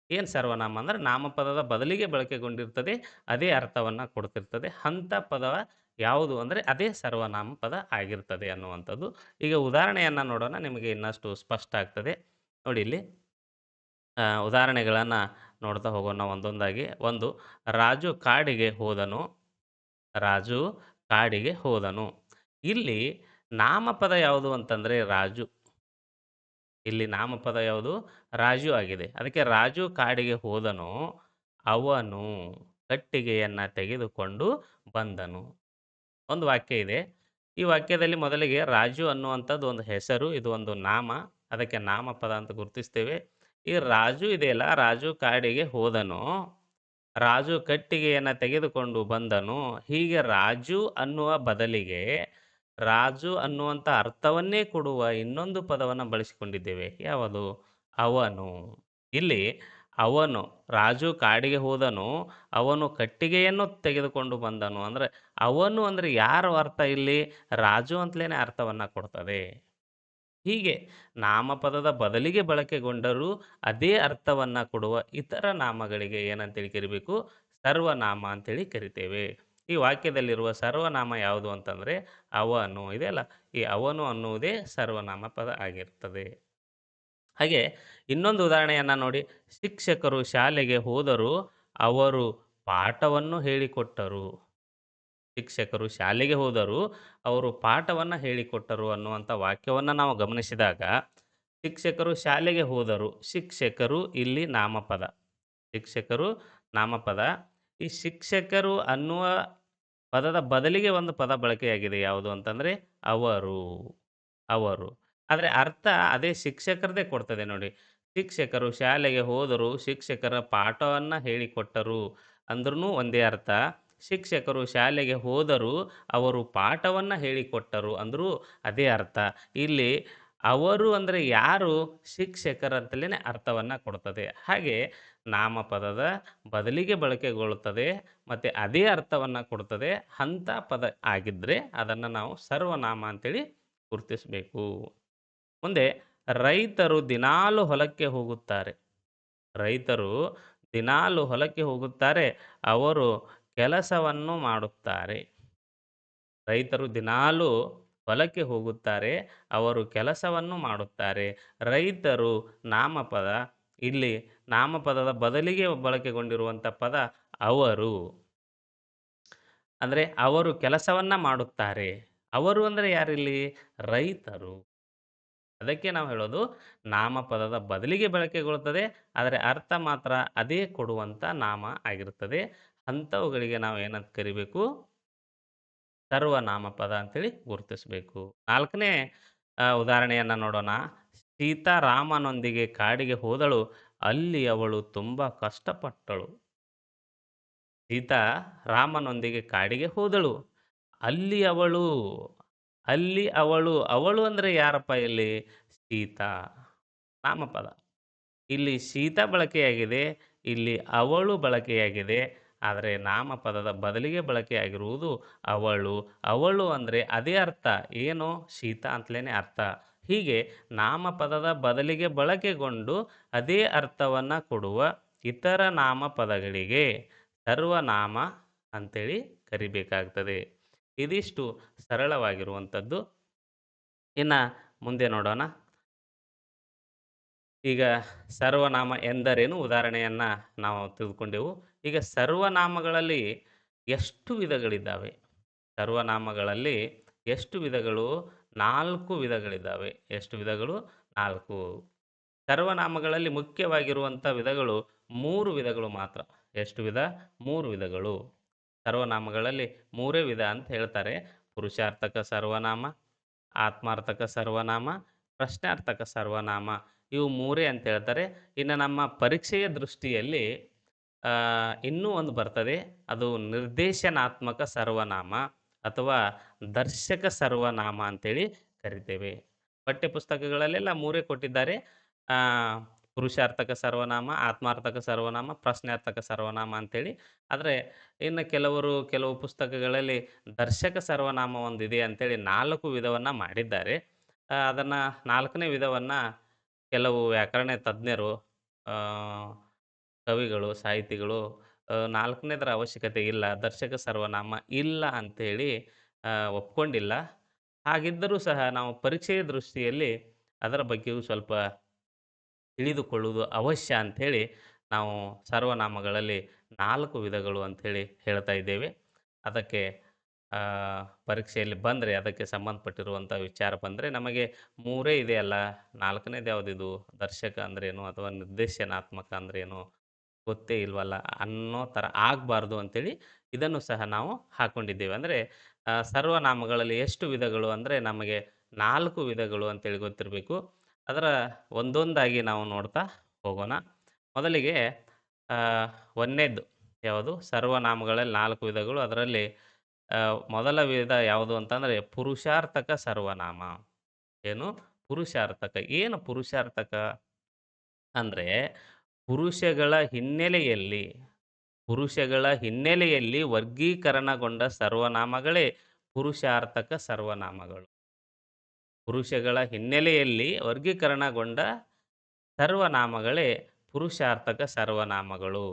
[SPEAKER 1] ಏನು ಸರ್ವನಾಮ ಅಂದರೆ ನಾಮಪದದ ಬದಲಿಗೆ ಬಳಕೆಗೊಂಡಿರ್ತದೆ. ಅದೇ ಅರ್ಥವನ್ನು ಕೊಡ್ತಿರ್ತದೆ. ಅಂಥ ಪದ ಯಾವುದು ಅಂದರೆ ಅದೇ ಸರ್ವನಾಮ ಪದ ಆಗಿರ್ತದೆ ಅನ್ನುವಂಥದ್ದು. ಈಗ ಉದಾಹರಣೆಯನ್ನು ನೋಡೋಣ, ನಿಮಗೆ ಇನ್ನಷ್ಟು ಸ್ಪಷ್ಟ ಆಗ್ತದೆ. ನೋಡಿ ಇಲ್ಲಿ ಉದಾಹರಣೆಗಳನ್ನು ನೋಡ್ತಾ ಹೋಗೋಣ ಒಂದೊಂದಾಗಿ. ಒಂದು, ರಾಜು ಕಾಡಿಗೆ ಹೋದನು. ರಾಜು ಕಾಡಿಗೆ ಹೋದನು. ಇಲ್ಲಿ ನಾಮಪದ ಯಾವುದು ಅಂತಂದರೆ ರಾಜು. ಇಲ್ಲಿ ನಾಮಪದ ಯಾವುದು? ರಾಜು ಆಗಿದೆ. ಅದಕ್ಕೆ ರಾಜು ಕಾಡಿಗೆ ಹೋದನು, ಅವನು ಕಟ್ಟಿಗೆಯನ್ನು ತೆಗೆದುಕೊಂಡು ಬಂದನು. ಒಂದು ವಾಕ್ಯ ಇದೆ. ಈ ವಾಕ್ಯದಲ್ಲಿ ಮೊದಲಿಗೆ ರಾಜು ಅನ್ನುವಂಥದ್ದು ಒಂದು ಹೆಸರು, ಇದು ಒಂದು ನಾಮ. ಅದಕ್ಕೆ ನಾಮಪದ ಅಂತ ಗುರುತಿಸ್ತೇವೆ. ಈ ರಾಜು ಇದೆಯಲ್ಲ, ರಾಜು ಕಾಡಿಗೆ ಹೋದನು, ರಾಜು ಕಟ್ಟಿಗೆಯನ್ನು ತೆಗೆದುಕೊಂಡು ಬಂದನು. ಹೀಗೆ ರಾಜು ಅನ್ನುವ ಬದಲಿಗೆ ರಾಜು ಅನ್ನುವಂಥ ಅರ್ಥವನ್ನೇ ಕೊಡುವ ಇನ್ನೊಂದು ಪದವನ್ನು ಬಳಸಿಕೊಂಡಿದ್ದೇವೆ. ಯಾವುದು? ಅವನು. ಇಲ್ಲಿ ಅವನು, ರಾಜು ಕಾಡಿಗೆ ಹೋದನು, ಅವನು ಕಟ್ಟಿಗೆಯನ್ನು ತೆಗೆದುಕೊಂಡು ಬಂದನು. ಅಂದರೆ ಅವನು ಅಂದರೆ ಯಾರು ಅರ್ಥ ಇಲ್ಲಿ? ರಾಜು ಅಂತಲೇ ಅರ್ಥವನ್ನು ಕೊಡ್ತದೆ. ಹೀಗೆ ನಾಮಪದದ ಬದಲಿಗೆ ಬಳಕೆಗೊಂಡರೂ ಅದೇ ಅರ್ಥವನ್ನು ಕೊಡುವ ಇತರ ನಾಮಗಳಿಗೆ ಏನಂತೇಳಿ ಕರಿಬೇಕು? ಸರ್ವನಾಮ ಅಂತೇಳಿ ಕರಿತೇವೆ. ಈ ವಾಕ್ಯದಲ್ಲಿರುವ ಸರ್ವನಾಮ ಯಾವುದು ಅಂತಂದರೆ ಅವನು ಇದೆಯಲ್ಲ, ಈ ಅವನು ಅನ್ನುವುದೇ ಸರ್ವನಾಮ ಪದ ಆಗಿರ್ತದೆ. ಹಾಗೆ ಇನ್ನೊಂದು ಉದಾಹರಣೆಯನ್ನು ನೋಡಿ. ಶಿಕ್ಷಕರು ಶಾಲೆಗೆ ಹೋದರು, ಅವರು ಪಾಠವನ್ನು ಹೇಳಿಕೊಟ್ಟರು. ಶಿಕ್ಷಕರು ಶಾಲೆಗೆ ಹೋದರು, ಅವರು ಪಾಠವನ್ನು ಹೇಳಿಕೊಟ್ಟರು ಅನ್ನುವಂಥ ವಾಕ್ಯವನ್ನು ನಾವು ಗಮನಿಸಿದಾಗ ಶಿಕ್ಷಕರು ಶಾಲೆಗೆ ಹೋದರು. ಶಿಕ್ಷಕರು ಇಲ್ಲಿ ನಾಮಪದ. ಶಿಕ್ಷಕರು ನಾಮಪದ. ಈ ಶಿಕ್ಷಕರು ಅನ್ನುವ ಪದದ ಬದಲಿಗೆ ಒಂದು ಪದ ಬಳಕೆಯಾಗಿದೆ. ಯಾವುದು ಅಂತಂದರೆ ಅವರು. ಅವರು. ಆದರೆ ಅರ್ಥ ಅದೇ ಶಿಕ್ಷಕರದೇ ಕೊಡ್ತದೆ ನೋಡಿ. ಶಿಕ್ಷಕರು ಶಾಲೆಗೆ ಹೋದರು, ಶಿಕ್ಷಕರ ಪಾಠವನ್ನು ಹೇಳಿಕೊಟ್ಟರು ಅಂದ್ರೂ ಒಂದೇ ಅರ್ಥ. ಶಿಕ್ಷಕರು ಶಾಲೆಗೆ ಹೋದರು, ಅವರು ಪಾಠವನ್ನು ಹೇಳಿಕೊಟ್ಟರು ಅಂದರೂ ಅದೇ ಅರ್ಥ. ಇಲ್ಲಿ ಅವರು ಅಂದರೆ ಯಾರು? ಶಿಕ್ಷಕರಂತಲೇ ಅರ್ಥವನ್ನು ಕೊಡ್ತದೆ. ಹಾಗೆ ನಾಮಪದದ ಬದಲಿಗೆ ಬಳಕೆಗೊಳ್ಳುತ್ತದೆ ಮತ್ತು ಅದೇ ಅರ್ಥವನ್ನು ಕೊಡ್ತದೆ. ಅಂಥ ಪದ ಆಗಿದ್ದರೆ ಅದನ್ನು ನಾವು ಸರ್ವನಾಮ ಅಂತೇಳಿ ಗುರುತಿಸಬೇಕು. ಮುಂದೆ, ರೈತರು ದಿನಾಲು ಹೊಲಕ್ಕೆ ಹೋಗುತ್ತಾರೆ. ರೈತರು ದಿನಾಲು ಹೊಲಕ್ಕೆ ಹೋಗುತ್ತಾರೆ, ಅವರು ಕೆಲಸವನ್ನು ಮಾಡುತ್ತಾರೆ. ರೈತರು ದಿನಾಲು ಹೊಲಕ್ಕೆ ಹೋಗುತ್ತಾರೆ, ಅವರು ಕೆಲಸವನ್ನು ಮಾಡುತ್ತಾರೆ. ರೈತರು ನಾಮಪದ. ಇಲ್ಲಿ ನಾಮಪದದ ಬದಲಿಗೆ ಬಳಕೆಗೊಂಡಿರುವಂಥ ಪದ ಅವರು. ಅಂದರೆ ಅವರು ಕೆಲಸವನ್ನು ಮಾಡುತ್ತಾರೆ. ಅವರು ಅಂದರೆ ಯಾರಿಲ್ಲಿ? ರೈತರು. ಅದಕ್ಕೆ ನಾವು ಹೇಳೋದು ನಾಮಪದದ ಬದಲಿಗೆ ಬಳಕೆಗೊಳ್ಳುತ್ತದೆ, ಆದರೆ ಅರ್ಥ ಮಾತ್ರ ಅದೇ ಕೊಡುವಂಥ ನಾಮ ಆಗಿರುತ್ತದೆ. ಅಂಥವುಗಳಿಗೆ ನಾವು ಏನಂತ ಕರಿಬೇಕು? ಸರ್ವನಾಮಪದ ಅಂತೇಳಿ ಗುರುತಿಸಬೇಕು. 4ನೇ ಉದಾಹರಣೆಯನ್ನು ನೋಡೋಣ. ಸೀತಾ ರಾಮನೊಂದಿಗೆ ಕಾಡಿಗೆ ಹೋದಳು, ಅಲ್ಲಿ ಅವಳು ತುಂಬ ಕಷ್ಟಪಟ್ಟಳು. ಸೀತಾ ರಾಮನೊಂದಿಗೆ ಕಾಡಿಗೆ ಹೋದಳು, ಅಲ್ಲಿ ಅವಳು. ಅಲ್ಲಿ ಅವಳು. ಅವಳು ಅಂದರೆ ಯಾರಪ್ಪ ಇಲ್ಲಿ? ಸೀತಾ. ನಾಮಪದ. ಇಲ್ಲಿ ಸೀತಾ ಬಳಕೆಯಾಗಿದೆ, ಇಲ್ಲಿ ಅವಳು ಬಳಕೆಯಾಗಿದೆ. ಆದರೆ ನಾಮಪದದ ಬದಲಿಗೆ ಬಳಕೆಯಾಗಿರುವುದು ಅವಳು. ಅವಳು ಅಂದರೆ ಅದೇ ಅರ್ಥ. ಏನು? ಸೀತಾ ಅಂತಲೇ ಅರ್ಥ. ಹೀಗೆ ನಾಮಪದದ ಬದಲಿಗೆ ಬಳಕೆಗೊಂಡು ಅದೇ ಅರ್ಥವನ್ನು ಕೊಡುವ ಇತರ ನಾಮಪದಗಳಿಗೆ ಸರ್ವನಾಮ ಅಂತೇಳಿ ಕರಿಬೇಕಾಗ್ತದೆ. ಇದಿಷ್ಟು ಸರಳವಾಗಿರುವಂಥದ್ದು. ಇನ್ನು ಮುಂದೆ ನೋಡೋಣ. ಈಗ ಸರ್ವನಾಮ ಎಂದರೇನು ಉದಾಹರಣೆಯನ್ನು ನಾವು ತಿಳಿದುಕೊಂಡೆವು. ಈಗ ಸರ್ವನಾಮಗಳಲ್ಲಿ ಎಷ್ಟು ವಿಧಗಳಿದ್ದಾವೆ? ಸರ್ವನಾಮಗಳಲ್ಲಿ ಎಷ್ಟು ವಿಧಗಳು 4 ವಿಧಗಳಿದ್ದಾವೆ. ಎಷ್ಟು ವಿಧಗಳು? 4. ಸರ್ವನಾಮಗಳಲ್ಲಿ ಮುಖ್ಯವಾಗಿರುವಂಥ ವಿಧಗಳು 3 ವಿಧಗಳು ಮಾತ್ರ. ಎಷ್ಟು ವಿಧ? 3 ವಿಧಗಳು. ಸರ್ವನಾಮಗಳಲ್ಲಿ 3 ವಿಧ ಅಂತ ಹೇಳ್ತಾರೆ. ಪುರುಷಾರ್ಥಕ ಸರ್ವನಾಮ, ಆತ್ಮಾರ್ಥಕ ಸರ್ವನಾಮ, ಪ್ರಶ್ನಾರ್ಥಕ ಸರ್ವನಾಮ. ಇವು 3 ಅಂತ ಹೇಳ್ತಾರೆ. ಇನ್ನು ನಮ್ಮ ಪರೀಕ್ಷೆಯ ದೃಷ್ಟಿಯಲ್ಲಿ ಇನ್ನೂ ಒಂದು ಬರ್ತದೆ. ಅದು ನಿರ್ದೇಶನಾತ್ಮಕ ಸರ್ವನಾಮ ಅಥವಾ ದರ್ಶಕ ಸರ್ವನಾಮ ಅಂತೇಳಿ ಕರಿತೇವೆ. ಪಠ್ಯಪುಸ್ತಕಗಳಲ್ಲೆಲ್ಲ 3 ಕೊಟ್ಟಿದ್ದಾರೆ. ಆ, ಪುರುಷಾರ್ಥಕ ಸರ್ವನಾಮ, ಆತ್ಮಾರ್ಥಕ ಸರ್ವನಾಮ, ಪ್ರಶ್ನಾರ್ಥಕ ಸರ್ವನಾಮ ಅಂತೇಳಿ. ಆದರೆ ಇನ್ನು ಕೆಲವು ಪುಸ್ತಕಗಳಲ್ಲಿ ದರ್ಶಕ ಸರ್ವನಾಮ ಒಂದಿದೆ ಅಂತೇಳಿ 4 ವಿಧವನ್ನು ಮಾಡಿದ್ದಾರೆ. ಅದನ್ನು 4ನೇ ವಿಧವನ್ನು ಕೆಲವು ವ್ಯಾಕರಣ ತಜ್ಞರು, ಆ, ಕವಿಗಳು, ಸಾಹಿತಿಗಳು 4ನೇದರ ಅವಶ್ಯಕತೆ ಇಲ್ಲ, ದರ್ಶಕ ಸರ್ವನಾಮ ಇಲ್ಲ ಅಂಥೇಳಿ ಒಪ್ಕೊಂಡಿಲ್ಲ. ಹಾಗಿದ್ದರೂ ಸಹ ನಾವು ಪರೀಕ್ಷೆಯ ದೃಷ್ಟಿಯಲ್ಲಿ ಅದರ ಬಗ್ಗೆಯೂ ಸ್ವಲ್ಪ ತಿಳಿದುಕೊಳ್ಳುವುದು ಅವಶ್ಯ ಅಂಥೇಳಿ ನಾವು ಸರ್ವನಾಮಗಳಲ್ಲಿ 4 ವಿಧಗಳು ಅಂಥೇಳಿ ಹೇಳ್ತಾ ಇದ್ದೇವೆ. ಅದಕ್ಕೆ ಪರೀಕ್ಷೆಯಲ್ಲಿ ಬಂದರೆ ಅದಕ್ಕೆ ಸಂಬಂಧಪಟ್ಟಿರುವಂಥ ವಿಚಾರ ಬಂದರೆ ನಮಗೆ 3 ಇದೆಯಲ್ಲ, 4ನೇದು ಯಾವುದಿದು? ದರ್ಶಕ ಅಂದ್ರೇನು ಅಥವಾ ನಿರ್ದೇಶನಾತ್ಮಕ ಅಂದ್ರೇನು ಗೊತ್ತೇ ಇಲ್ವಲ್ಲ ಅನ್ನೋ ಥರ ಆಗಬಾರ್ದು ಅಂಥೇಳಿ ಇದನ್ನು ಸಹ ನಾವು ಹಾಕ್ಕೊಂಡಿದ್ದೇವೆ. ಅಂದರೆ ಸರ್ವನಾಮಗಳಲ್ಲಿ ಎಷ್ಟು ವಿಧಗಳು ಅಂದರೆ ನಮಗೆ 4 ವಿಧಗಳು ಅಂತೇಳಿ ಗೊತ್ತಿರಬೇಕು. ಅದರ ಒಂದೊಂದಾಗಿ ನಾವು ನೋಡ್ತಾ ಹೋಗೋಣ. ಮೊದಲಿಗೆ ಆ, 1ನೇದ್ದು ಯಾವುದು? ಸರ್ವನಾಮಗಳಲ್ಲಿ 4 ವಿಧಗಳು. ಅದರಲ್ಲಿ ಮೊದಲ ವಿಧ ಯಾವುದು ಅಂತಂದರೆ ಪುರುಷಾರ್ಥಕ ಸರ್ವನಾಮ. ಏನು? ಪುರುಷಾರ್ಥಕ. ಏನು ಪುರುಷಾರ್ಥಕ ಅಂದರೆ ಹಿನ್ನೆಲೆಯಲ್ಲಿ ಪುರುಷಗಳ ಹಿನ್ನೆಲೆಯಲ್ಲಿ ವರ್ಗೀಕರಣಗೊಂಡ ಸರ್ವನಾಮಗಳೇ ಪುರುಷಾರ್ಥಕ ಸರ್ವನಾಮಗಳು. ಪುರುಷಗಳ ಹಿನ್ನೆಲೆಯಲ್ಲಿ ವರ್ಗೀಕರಣಗೊಂಡ ಸರ್ವನಾಮಗಳೇ ಪುರುಷಾರ್ಥಕ ಸರ್ವನಾಮಗಳು.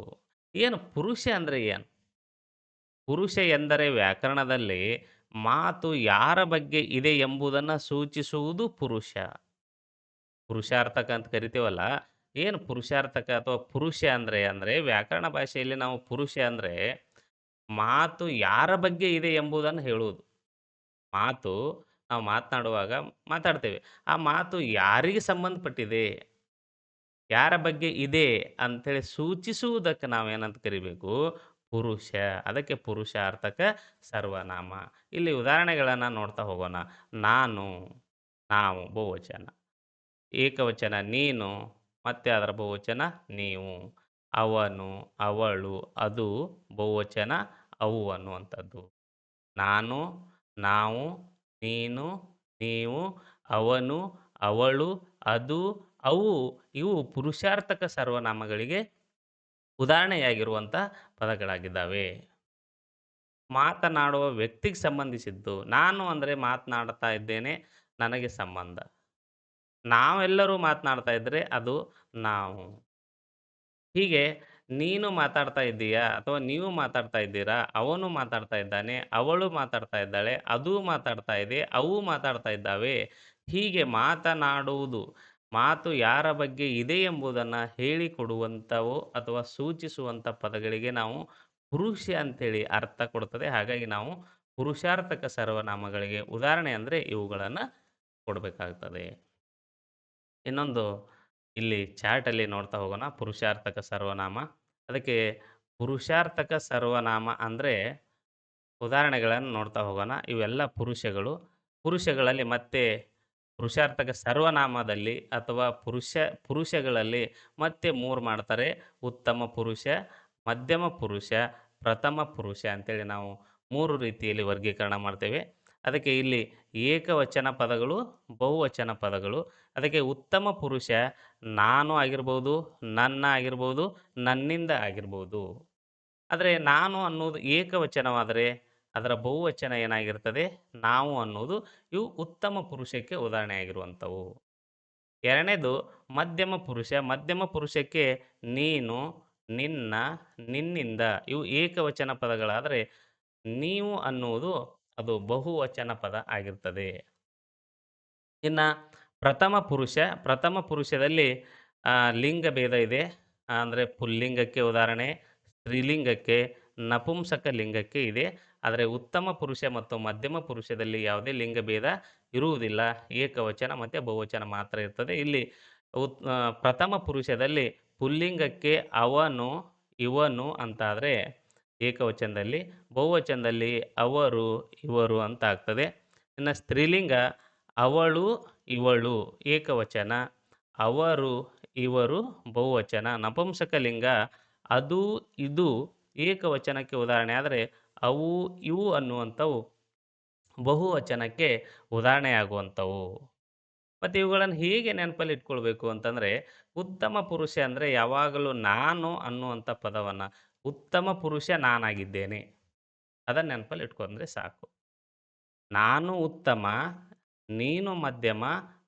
[SPEAKER 1] ಏನು ಪುರುಷ ಅಂದರೆ ಏನು? ಪುರುಷ ಎಂದರೆ ವ್ಯಾಕರಣದಲ್ಲಿ ಮಾತು ಯಾರ ಬಗ್ಗೆ ಇದೆ ಎಂಬುದನ್ನು ಸೂಚಿಸುವುದು ಪುರುಷ. ಪುರುಷಾರ್ಥಕ ಅಂತ ಕರಿತೀವಲ್ಲ, ಏನು ಪುರುಷಾರ್ಥಕ ಅಥವಾ ಪುರುಷ ಅಂದರೆ ವ್ಯಾಕರಣ ಭಾಷೆಯಲ್ಲಿ ನಾವು ಪುರುಷ ಅಂದರೆ ಮಾತು ಯಾರ ಬಗ್ಗೆ ಇದೆ ಎಂಬುದನ್ನು ಹೇಳುವುದು. ಮಾತು ನಾವು ಮಾತನಾಡುವಾಗ ಮಾತಾಡ್ತೇವೆ. ಆ ಮಾತು ಯಾರಿಗೆ ಸಂಬಂಧಪಟ್ಟಿದೆ, ಯಾರ ಬಗ್ಗೆ ಇದೆ ಅಂಥೇಳಿ ಸೂಚಿಸುವುದಕ್ಕೆ ನಾವೇನಂತ ಕರಿಬೇಕು? ಪುರುಷ. ಅದಕ್ಕೆ ಪುರುಷಾರ್ಥಕ ಸರ್ವನಾಮ. ಇಲ್ಲಿ ಉದಾಹರಣೆಗಳನ್ನು ನೋಡ್ತಾ ಹೋಗೋಣ. ನಾನು, ನಾವು ಬಹುವಚನ. ಏಕವಚನ ನೀನು, ಮತ್ತೆ ಅದರ ಬಹುವಚನ ನೀವು. ಅವನು, ಅವಳು, ಅದು ಬಹುವಚನ ಅವು ಅನ್ನುವಂಥದ್ದು. ನಾನು, ನಾವು, ನೀನು, ನೀವು, ಅವನು, ಅವಳು, ಅದು, ಅವು ಇವು ಪುರುಷಾರ್ಥಕ ಸರ್ವನಾಮಗಳಿಗೆ ಉದಾಹರಣೆಯಾಗಿರುವಂಥ ಪದಗಳಾಗಿದ್ದಾವೆ. ಮಾತನಾಡುವ ವ್ಯಕ್ತಿಗೆ ಸಂಬಂಧಿಸಿದ್ದು. ನಾನು ಅಂದರೆ ಮಾತನಾಡ್ತಾ ಇದ್ದೇನೆ, ನನಗೆ ಸಂಬಂಧ. ನಾವೆಲ್ಲರೂ ಮಾತನಾಡ್ತಾ ಇದ್ದರೆ ಅದು ನಾವು. ಹೀಗೆ ನೀನು ಮಾತಾಡ್ತಾ ಇದ್ದೀಯಾ ಅಥವಾ ನೀವು ಮಾತಾಡ್ತಾ ಇದ್ದೀರಾ, ಅವನು ಮಾತಾಡ್ತಾ ಇದ್ದಾನೆ, ಅವಳು ಮಾತಾಡ್ತಾ ಇದ್ದಾಳೆ, ಅದು ಮಾತಾಡ್ತಾ ಇದೆ, ಅವು ಮಾತಾಡ್ತಾ ಇದ್ದಾವೆ. ಹೀಗೆ ಮಾತನಾಡುವುದು, ಮಾತು ಯಾರ ಬಗ್ಗೆ ಇದೆ ಎಂಬುದನ್ನು ಹೇಳಿಕೊಡುವಂಥವು ಅಥವಾ ಸೂಚಿಸುವಂಥ ಪದಗಳಿಗೆ ನಾವು ಪುರುಷ ಅಂಥೇಳಿ ಅರ್ಥ ಕೊಡ್ತದೆ. ಹಾಗಾಗಿ ನಾವು ಪುರುಷಾರ್ಥಕ ಸರ್ವನಾಮಗಳಿಗೆ ಉದಾಹರಣೆ ಅಂದರೆ ಇವುಗಳನ್ನು ಕೊಡಬೇಕಾಗ್ತದೆ. ಇನ್ನೊಂದು ಇಲ್ಲಿ ಚಾರ್ಟಲ್ಲಿ ನೋಡ್ತಾ ಹೋಗೋಣ. ಪುರುಷಾರ್ಥಕ ಸರ್ವನಾಮ. ಅದಕ್ಕೆ ಪುರುಷಾರ್ಥಕ ಸರ್ವನಾಮ ಅಂದರೆ ಉದಾಹರಣೆಗಳನ್ನು ನೋಡ್ತಾ ಹೋಗೋಣ. ಇವೆಲ್ಲ ಪುರುಷಗಳು. ಪುರುಷಗಳಲ್ಲಿ ಮತ್ತೆ ಪುರುಷಾರ್ಥಕ ಸರ್ವನಾಮದಲ್ಲಿ ಅಥವಾ ಪುರುಷಗಳಲ್ಲಿ ಮತ್ತೆ 3 ಮಾಡ್ತಾರೆ. ಉತ್ತಮ ಪುರುಷ, ಮಧ್ಯಮ ಪುರುಷ, ಪ್ರಥಮ ಪುರುಷ ಅಂತೇಳಿ ನಾವು 3 ರೀತಿಯಲ್ಲಿ ವರ್ಗೀಕರಣ ಮಾಡ್ತೇವೆ. ಅದಕ್ಕೆ ಇಲ್ಲಿ ಏಕವಚನ ಪದಗಳು, ಬಹುವಚನ ಪದಗಳು. ಅದಕ್ಕೆ ಉತ್ತಮ ಪುರುಷ ನಾನು ಆಗಿರ್ಬೋದು, ನನ್ನ ಆಗಿರ್ಬೋದು, ನನ್ನಿಂದ ಆಗಿರ್ಬೋದು. ಆದರೆ ನಾನು ಅನ್ನೋದು ಏಕವಚನವಾದರೆ ಅದರ ಬಹುವಚನ ಏನಾಗಿರ್ತದೆ? ನಾವು ಅನ್ನೋದು. ಇವು ಉತ್ತಮ ಪುರುಷಕ್ಕೆ ಉದಾಹರಣೆಯಾಗಿರುವಂಥವು. 2ನೇದು ಮಧ್ಯಮ ಪುರುಷ. ಮಧ್ಯಮ ಪುರುಷಕ್ಕೆ ನೀನು, ನಿನ್ನ, ನಿನ್ನಿಂದ ಇವು ಏಕವಚನ ಪದಗಳಾದರೆ ನೀವು ಅನ್ನುವುದು ಅದು ಬಹುವಚನ ಪದ ಆಗಿರ್ತದೆ. ಇನ್ನು ಪ್ರಥಮ ಪುರುಷದಲ್ಲಿ ಲಿಂಗ ಭೇದ ಇದೆ. ಅಂದರೆ ಪುಲ್ಲಿಂಗಕ್ಕೆ ಉದಾಹರಣೆ, ಸ್ತ್ರೀಲಿಂಗಕ್ಕೆ ನಪುಂಸಕ ಲಿಂಗಕ್ಕೆ ಇದೆ. ಆದರೆ ಉತ್ತಮ ಪುರುಷ ಮತ್ತು ಮಧ್ಯಮ ಪುರುಷದಲ್ಲಿ ಯಾವುದೇ ಲಿಂಗಭೇದ ಇರುವುದಿಲ್ಲ. ಏಕವಚನ ಮತ್ತು ಬಹುವಚನ ಮಾತ್ರ ಇರ್ತದೆ. ಇಲ್ಲಿ ಪ್ರಥಮ ಪುರುಷದಲ್ಲಿ ಪುಲ್ಲಿಂಗಕ್ಕೆ ಅವನು, ಇವನು ಅಂತಾದರೆ ಏಕವಚನದಲ್ಲಿ, ಬಹುವಚನದಲ್ಲಿ ಅವರು, ಇವರು ಅಂತ ಆಗ್ತದೆ. ಇನ್ನು ಸ್ತ್ರೀಲಿಂಗ ಅವಳು, ಇವಳು ಏಕವಚನ, ಅವರು, ಇವರು ಬಹುವಚನ. ನಪುಂಸಕಲಿಂಗ ಅದು, ಇದು ಏಕವಚನಕ್ಕೆ ಉದಾಹರಣೆ ಆದರೆ ಅವು, ಇವು ಅನ್ನುವಂಥವು ಬಹುವಚನಕ್ಕೆ ಉದಾಹರಣೆಯಾಗುವಂಥವು. ಮತ್ತು ಇವುಗಳನ್ನು ಹೇಗೆ ನೆನಪಲ್ಲಿ ಇಟ್ಕೊಳ್ಬೇಕು ಅಂತಂದರೆ, ಉತ್ತಮ ಪುರುಷ ಅಂದರೆ ಯಾವಾಗಲೂ ನಾನು ಅನ್ನುವಂಥ ಪದವನ್ನು, ಉತ್ತಮ ಪುರುಷ ನಾನಾಗಿದ್ದೇನೆ, ಅದನ್ನು ನೆನಪಲ್ಲಿ ಇಟ್ಕೊಂಡ್ರೆ ಸಾಕು. ನಾನು ಉತ್ತಮ, ನೀನು ಮಧ್ಯಮ,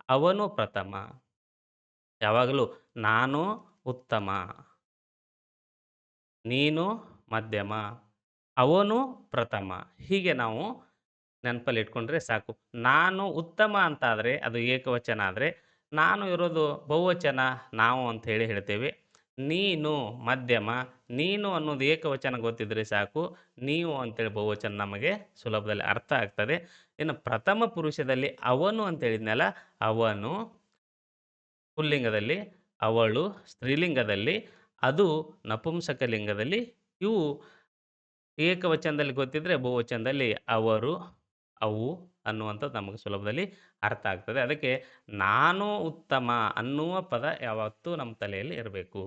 [SPEAKER 1] ಅವನು ಪ್ರಥಮ. ಯಾವಾಗಲೂ ನಾನು ಉತ್ತಮ, ನೀನು ಮಧ್ಯಮ, ಅವನು ಪ್ರಥಮ. ಹೀಗೆ ನಾವು ನೆನಪಲ್ಲಿ ಇಟ್ಕೊಂಡ್ರೆ ಸಾಕು. ನಾನು ಉತ್ತಮ ಅಂತಾದರೆ ಅದು ಏಕವಚನ ಆದರೆ, ನಾನು ಇರೋದು ಬಹುವಚನ ನಾವು ಅಂತ ಹೇಳ್ತೇವೆ. ನೀನು ಮಧ್ಯಮ, ನೀನು ಅನ್ನೋದು ಏಕವಚನ ಗೊತ್ತಿದ್ರೆ ಸಾಕು, ನೀವು ಅಂತೇಳಿ ಬಹುವಚನ ನಮಗೆ ಸುಲಭದಲ್ಲಿ ಅರ್ಥ ಆಗ್ತದೆ. ಇನ್ನು ಪ್ರಥಮ ಪುರುಷದಲ್ಲಿ ಅವನು ಅಂತ ಹೇಳಿದ್ನಲ್ಲ, ಅವನು ಪುಲ್ಲಿಂಗದಲ್ಲಿ, ಅವಳು ಸ್ತ್ರೀಲಿಂಗದಲ್ಲಿ, ಅದು ನಪುಂಸಕ ಲಿಂಗದಲ್ಲಿ, ಇವು ಏಕವಚನದಲ್ಲಿ ಗೊತ್ತಿದ್ರೆ ಬಹುವಚನದಲ್ಲಿ ಅವರು, ಅವು ಅನ್ನುವಂಥದ್ದು ನಮಗೆ ಸುಲಭದಲ್ಲಿ ಅರ್ಥ ಆಗ್ತದೆ. ಅದಕ್ಕೆ ನಾನು ಉತ್ತಮ ಅನ್ನುವ ಪದ ಯಾವತ್ತೂ ನಮ್ಮ ತಲೆಯಲ್ಲಿ ಇರಬೇಕು.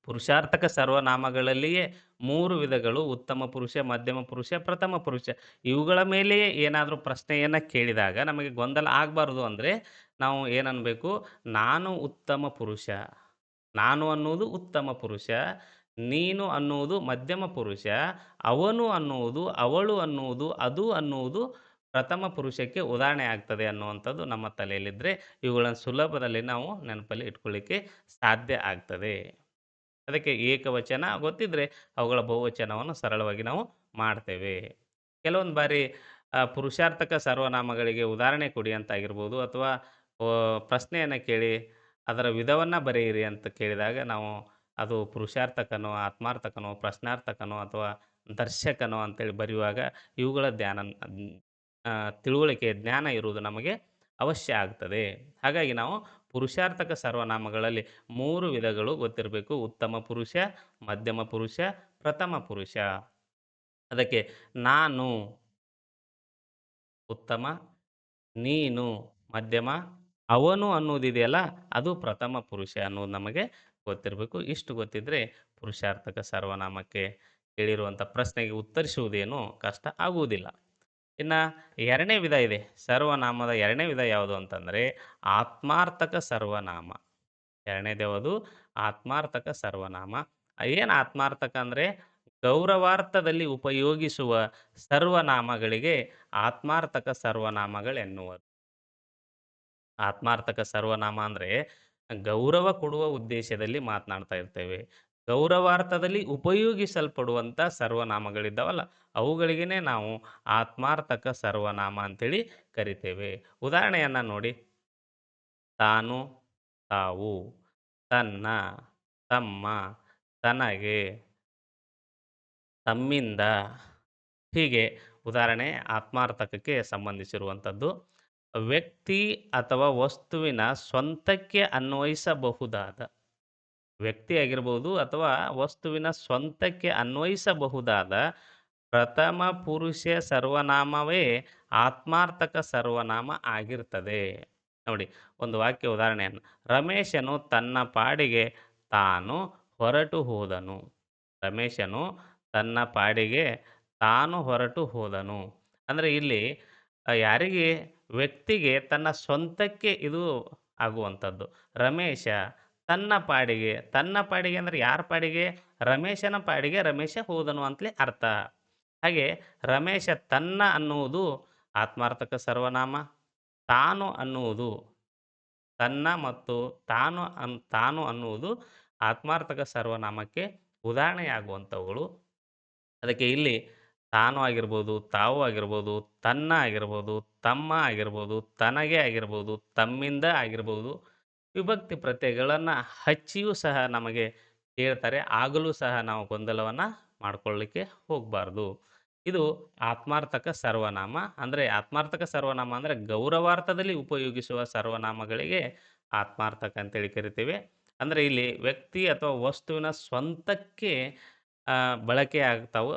[SPEAKER 1] ಪುರುಷಾರ್ಥಕ ಸರ್ವನಾಮಗಳಲ್ಲಿಯೇ 3 ವಿಧಗಳು: ಉತ್ತಮ ಪುರುಷ, ಮಧ್ಯಮ ಪುರುಷ, ಪ್ರಥಮ ಪುರುಷ. ಇವುಗಳ ಮೇಲೆಯೇ ಏನಾದರೂ ಪ್ರಶ್ನೆಯನ್ನು ಕೇಳಿದಾಗ ನಮಗೆ ಗೊಂದಲ ಆಗಬಾರ್ದು ಅಂದರೆ ನಾವು ಏನನ್ನಬೇಕು, ನಾನು ಉತ್ತಮ ಪುರುಷ, ನಾನು ಅನ್ನುವುದು ಉತ್ತಮ ಪುರುಷ, ನೀನು ಅನ್ನುವುದು ಮಧ್ಯಮ ಪುರುಷ, ಅವನು ಅನ್ನುವುದು, ಅವಳು ಅನ್ನುವುದು, ಅದು ಅನ್ನುವುದು ಪ್ರಥಮ ಪುರುಷಕ್ಕೆ ಉದಾಹರಣೆ ಆಗ್ತದೆ ಅನ್ನುವಂಥದ್ದು ನಮ್ಮ ತಲೆಯಲ್ಲಿದ್ದರೆ ಇವುಗಳನ್ನು ಸುಲಭದಲ್ಲಿ ನಾವು ನೆನಪಲ್ಲಿ ಇಟ್ಕೊಳ್ಳಿಕ್ಕೆ ಸಾಧ್ಯ ಆಗ್ತದೆ. ಅದಕ್ಕೆ ಏಕವಚನ ಗೊತ್ತಿದ್ದರೆ ಅವುಗಳ ಬಹುವಚನವನ್ನು ಸರಳವಾಗಿ ನಾವು ಮಾಡ್ತೇವೆ. ಕೆಲವೊಂದು ಬಾರಿ ಪುರುಷಾರ್ಥಕ ಸರ್ವನಾಮಗಳಿಗೆ ಉದಾಹರಣೆ ಕೊಡಿ ಅಂತಾಗಿರ್ಬೋದು, ಅಥವಾ ಪ್ರಶ್ನೆಯನ್ನು ಕೇಳಿ ಅದರ ವಿಧವನ್ನು ಬರೆಯಿರಿ ಅಂತ ಕೇಳಿದಾಗ ನಾವು ಅದು ಪುರುಷಾರ್ಥಕನೋ, ಆತ್ಮಾರ್ಥಕನೋ, ಪ್ರಶ್ನಾರ್ಥಕನೋ ಅಥವಾ ದರ್ಶಕನೋ ಅಂತೇಳಿ ಬರೆಯುವಾಗ ಇವುಗಳ ತಿಳುವಳಿಕೆ, ಜ್ಞಾನ ಇರುವುದು ನಮಗೆ ಅವಶ್ಯ ಆಗ್ತದೆ. ಹಾಗಾಗಿ ನಾವು ಪುರುಷಾರ್ಥಕ ಸರ್ವನಾಮಗಳಲ್ಲಿ 3 ವಿಧಗಳು ಗೊತ್ತಿರಬೇಕು: ಉತ್ತಮ ಪುರುಷ, ಮಧ್ಯಮ ಪುರುಷ, ಪ್ರಥಮ ಪುರುಷ. ಅದಕ್ಕೆ ನಾನು ಉತ್ತಮ, ನೀನು ಮಧ್ಯಮ, ಅವನು ಅನ್ನೋದಿದೆಯಲ್ಲ ಅದು ಪ್ರಥಮ ಪುರುಷ ಅನ್ನೋದು ನಮಗೆ ಗೊತ್ತಿರಬೇಕು. ಇಷ್ಟು ಗೊತ್ತಿದ್ದರೆ ಪುರುಷಾರ್ಥಕ ಸರ್ವನಾಮಕ್ಕೆ ಕೇಳಿರುವಂಥ ಪ್ರಶ್ನೆಗೆ ಉತ್ತರಿಸುವುದೇನು ಕಷ್ಟ ಆಗುವುದಿಲ್ಲ. ಇನ್ನು 2ನೇ ವಿಧ ಇದೆ. ಸರ್ವನಾಮದ 2ನೇ ವಿಧ ಯಾವುದು ಅಂತಂದರೆ ಆತ್ಮಾರ್ಥಕ ಸರ್ವನಾಮ. 2ನೇದು ಯಾವುದು? ಆತ್ಮಾರ್ಥಕ ಸರ್ವನಾಮ. ಏನು ಆತ್ಮಾರ್ಥಕ ಅಂದರೆ ಗೌರವಾರ್ಥದಲ್ಲಿ ಉಪಯೋಗಿಸುವ ಸರ್ವನಾಮಗಳಿಗೆ ಆತ್ಮಾರ್ಥಕ ಸರ್ವನಾಮಗಳೆನ್ನುವರು. ಆತ್ಮಾರ್ಥಕ ಸರ್ವನಾಮ ಅಂದರೆ ಗೌರವ ಕೊಡುವ ಉದ್ದೇಶದಲ್ಲಿ ಮಾತನಾಡ್ತಾ ಇರ್ತೇವೆ. ಗೌರವಾರ್ಥದಲ್ಲಿ ಉಪಯೋಗಿಸಲ್ಪಡುವಂಥ ಸರ್ವನಾಮಗಳಿದ್ದಾವಲ್ಲ, ಅವುಗಳಿಗೇ ನಾವು ಆತ್ಮಾರ್ಥಕ ಸರ್ವನಾಮ ಅಂತೇಳಿ ಕರಿತೇವೆ. ಉದಾಹರಣೆಯನ್ನು ನೋಡಿ: ತಾನು, ತಾವು, ತನ್ನ, ತಮ್ಮ, ತನಗೆ, ತಮ್ಮಿಂದ. ಹೀಗೆ ಉದಾಹರಣೆ ಆತ್ಮಾರ್ಥಕಕ್ಕೆ ಸಂಬಂಧಿಸಿರುವಂಥದ್ದು. ವ್ಯಕ್ತಿ ಅಥವಾ ವಸ್ತುವಿನ ಸ್ವಂತಕ್ಕೆ ಅನ್ವಯಿಸಬಹುದಾದ, ವ್ಯಕ್ತಿ ಆಗಿರ್ಬೋದು ಅಥವಾ ವಸ್ತುವಿನ ಸ್ವಂತಕ್ಕೆ ಅನ್ವಯಿಸಬಹುದಾದ ಪ್ರಥಮ ಪುರುಷ ಸರ್ವನಾಮವೇ ಆತ್ಮಾರ್ಥಕ ಸರ್ವನಾಮ ಆಗಿರ್ತದೆ. ನೋಡಿ, ಒಂದು ವಾಕ್ಯ ಉದಾಹರಣೆಯನ್ನು: ರಮೇಶನು ತನ್ನ ಪಾಡಿಗೆ ತಾನು ಹೊರಟು ಹೋದನು. ರಮೇಶನು ತನ್ನ ಪಾಡಿಗೆ ತಾನು ಹೊರಟು ಹೋದನು. ಅಂದರೆ ಇಲ್ಲಿ ಯಾರಿಗೆ? ವ್ಯಕ್ತಿಗೆ ತನ್ನ ಸ್ವಂತಕ್ಕೆ ಇದು ಆಗುವಂಥದ್ದು. ರಮೇಶ ತನ್ನ ಪಾಡಿಗೆ, ತನ್ನ ಪಾಡಿಗೆ ಅಂದರೆ ಯಾರ ಪಾಡಿಗೆ? ರಮೇಶನ ಪಾಡಿಗೆ ರಮೇಶ ಹೋದನು ಅಂತಲೇ ಅರ್ಥ. ಹಾಗೆ ರಮೇಶ ತನ್ನ ಅನ್ನುವುದು ಆತ್ಮಾರ್ಥಕ ಸರ್ವನಾಮ, ತಾನು ಅನ್ನುವುದು, ತನ್ನ ಮತ್ತು ತಾನು ಅನ್ನುವುದು ಆತ್ಮಾರ್ಥಕ ಸರ್ವನಾಮಕ್ಕೆ ಉದಾಹರಣೆಯಾಗುವಂಥವುಗಳು. ಅದಕ್ಕೆ ಇಲ್ಲಿ ತಾನು ಆಗಿರ್ಬೋದು, ತಾವು ಆಗಿರ್ಬೋದು, ತನ್ನ ಆಗಿರ್ಬೋದು, ತಮ್ಮ ಆಗಿರ್ಬೋದು, ತನಗೆ ಆಗಿರ್ಬೋದು, ತಮ್ಮಿಂದ ಆಗಿರ್ಬೋದು, ವಿಭಕ್ತಿ ಪ್ರತ್ಯಯಗಳನ್ನು ಹಚ್ಚಿಯೂ ಸಹ ನಮಗೆ ಹೇಳ್ತಾರೆ. ಆಗಲೂ ಸಹ ನಾವು ಗೊಂದಲವನ್ನು ಮಾಡ್ಕೊಳ್ಳಿಕ್ಕೆ ಹೋಗಬಾರ್ದು. ಇದು ಆತ್ಮಾರ್ಥಕ ಸರ್ವನಾಮ. ಅಂದರೆ ಆತ್ಮಾರ್ಥಕ ಸರ್ವನಾಮ ಅಂದರೆ ಗೌರವಾರ್ಥದಲ್ಲಿ ಉಪಯೋಗಿಸುವ ಸರ್ವನಾಮಗಳಿಗೆ ಆತ್ಮಾರ್ಥಕ ಅಂತೇಳಿ ಕರಿತೇವೆ. ಅಂದರೆ ಇಲ್ಲಿ ವ್ಯಕ್ತಿ ಅಥವಾ ವಸ್ತುವಿನ ಸ್ವಂತಕ್ಕೆ ಬಳಕೆ ಆಗ್ತಾವು.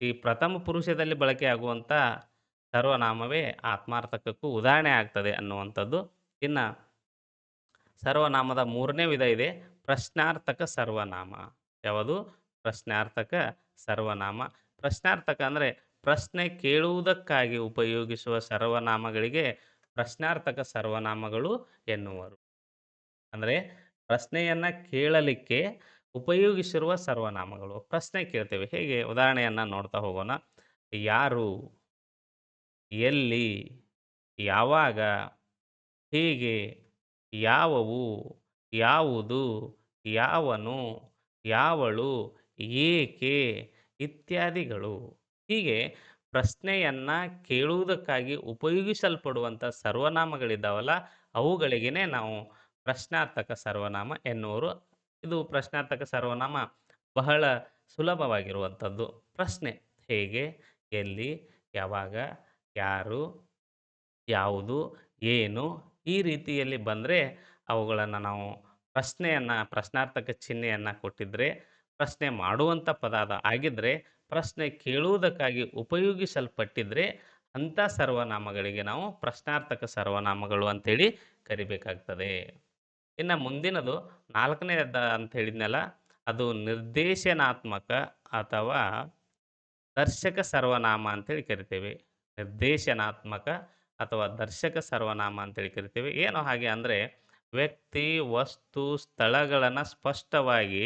[SPEAKER 1] ಈ ಪ್ರಥಮ ಪುರುಷದಲ್ಲಿ ಬಳಕೆಯಾಗುವಂಥ ಸರ್ವನಾಮವೇ ಆತ್ಮಾರ್ಥಕಕ್ಕೂ ಉದಾಹರಣೆ ಆಗ್ತದೆ ಅನ್ನುವಂಥದ್ದು. ಇನ್ನು ಸರ್ವನಾಮದ 3ನೇ ವಿಧ ಇದೆ, ಪ್ರಶ್ನಾರ್ಥಕ ಸರ್ವನಾಮ. ಯಾವುದು? ಪ್ರಶ್ನಾರ್ಥಕ ಸರ್ವನಾಮ. ಪ್ರಶ್ನಾರ್ಥಕ ಅಂದರೆ ಪ್ರಶ್ನೆ ಕೇಳುವುದಕ್ಕಾಗಿ ಉಪಯೋಗಿಸುವ ಸರ್ವನಾಮಗಳಿಗೆ ಪ್ರಶ್ನಾರ್ಥಕ ಸರ್ವನಾಮಗಳು ಎನ್ನುವರು. ಅಂದರೆ ಪ್ರಶ್ನೆಯನ್ನು ಕೇಳಲಿಕ್ಕೆ ಉಪಯೋಗಿಸಿರುವ ಸರ್ವನಾಮಗಳು. ಪ್ರಶ್ನೆ ಕೇಳ್ತೇವೆ. ಹೇಗೆ? ಉದಾಹರಣೆಯನ್ನು ನೋಡ್ತಾ ಹೋಗೋಣ. ಯಾರು? ಎಲ್ಲಿ? ಯಾವಾಗ? ಹೇಗೆ? ಯಾವುವು? ಯಾವುದು? ಯಾವನು? ಯಾವಳು? ಏಕೆ? ಇತ್ಯಾದಿಗಳು. ಹೀಗೆ ಪ್ರಶ್ನೆಯನ್ನು ಕೇಳುವುದಕ್ಕಾಗಿ ಉಪಯೋಗಿಸಲ್ಪಡುವಂಥ ಸರ್ವನಾಮಗಳಿದ್ದಾವಲ್ಲ, ಅವುಗಳಿಗೇ ನಾವು ಪ್ರಶ್ನಾರ್ಥಕ ಸರ್ವನಾಮ ಎನ್ನುವರು. ಇದು ಪ್ರಶ್ನಾರ್ಥಕ ಸರ್ವನಾಮ ಬಹಳ ಸುಲಭವಾಗಿರುವಂಥದ್ದು. ಪ್ರಶ್ನೆ ಹೇಗೆ? ಎಲ್ಲಿ? ಯಾವಾಗ? ಯಾರು? ಯಾವುದು? ಏನು? ಈ ರೀತಿಯಲ್ಲಿ ಬಂದರೆ ಅವುಗಳನ್ನು ನಾವು ಪ್ರಶ್ನಾರ್ಥಕ ಚಿಹ್ನೆಯನ್ನು ಕೊಟ್ಟಿದ್ದರೆ, ಪ್ರಶ್ನೆ ಮಾಡುವಂಥ ಪದ ಆಗಿದ್ದರೆ, ಪ್ರಶ್ನೆ ಕೇಳುವುದಕ್ಕಾಗಿ ಉಪಯೋಗಿಸಲ್ಪಟ್ಟಿದ್ದರೆ, ಅಂಥ ಸರ್ವನಾಮಗಳಿಗೆ ನಾವು ಪ್ರಶ್ನಾರ್ಥಕ ಸರ್ವನಾಮಗಳು ಅಂತೇಳಿ ಕರಿಬೇಕಾಗ್ತದೆ. ಇನ್ನು ಮುಂದಿನದು 4ನೇದ ಅಂತ ಹೇಳಿದ್ನಲ್ಲ, ಅದು ನಿರ್ದೇಶನಾತ್ಮಕ ಅಥವಾ ದರ್ಶಕ ಸರ್ವನಾಮ ಅಂತೇಳಿ ಕರಿತೇವೆ. ನಿರ್ದೇಶನಾತ್ಮಕ ಅಥವಾ ದರ್ಶಕ ಸರ್ವನಾಮ ಅಂತೇಳಿ ಕರಿತೇವೆ. ಏನು ಹಾಗೆ ಅಂದರೆ, ವ್ಯಕ್ತಿ, ವಸ್ತು, ಸ್ಥಳಗಳನ್ನು ಸ್ಪಷ್ಟವಾಗಿ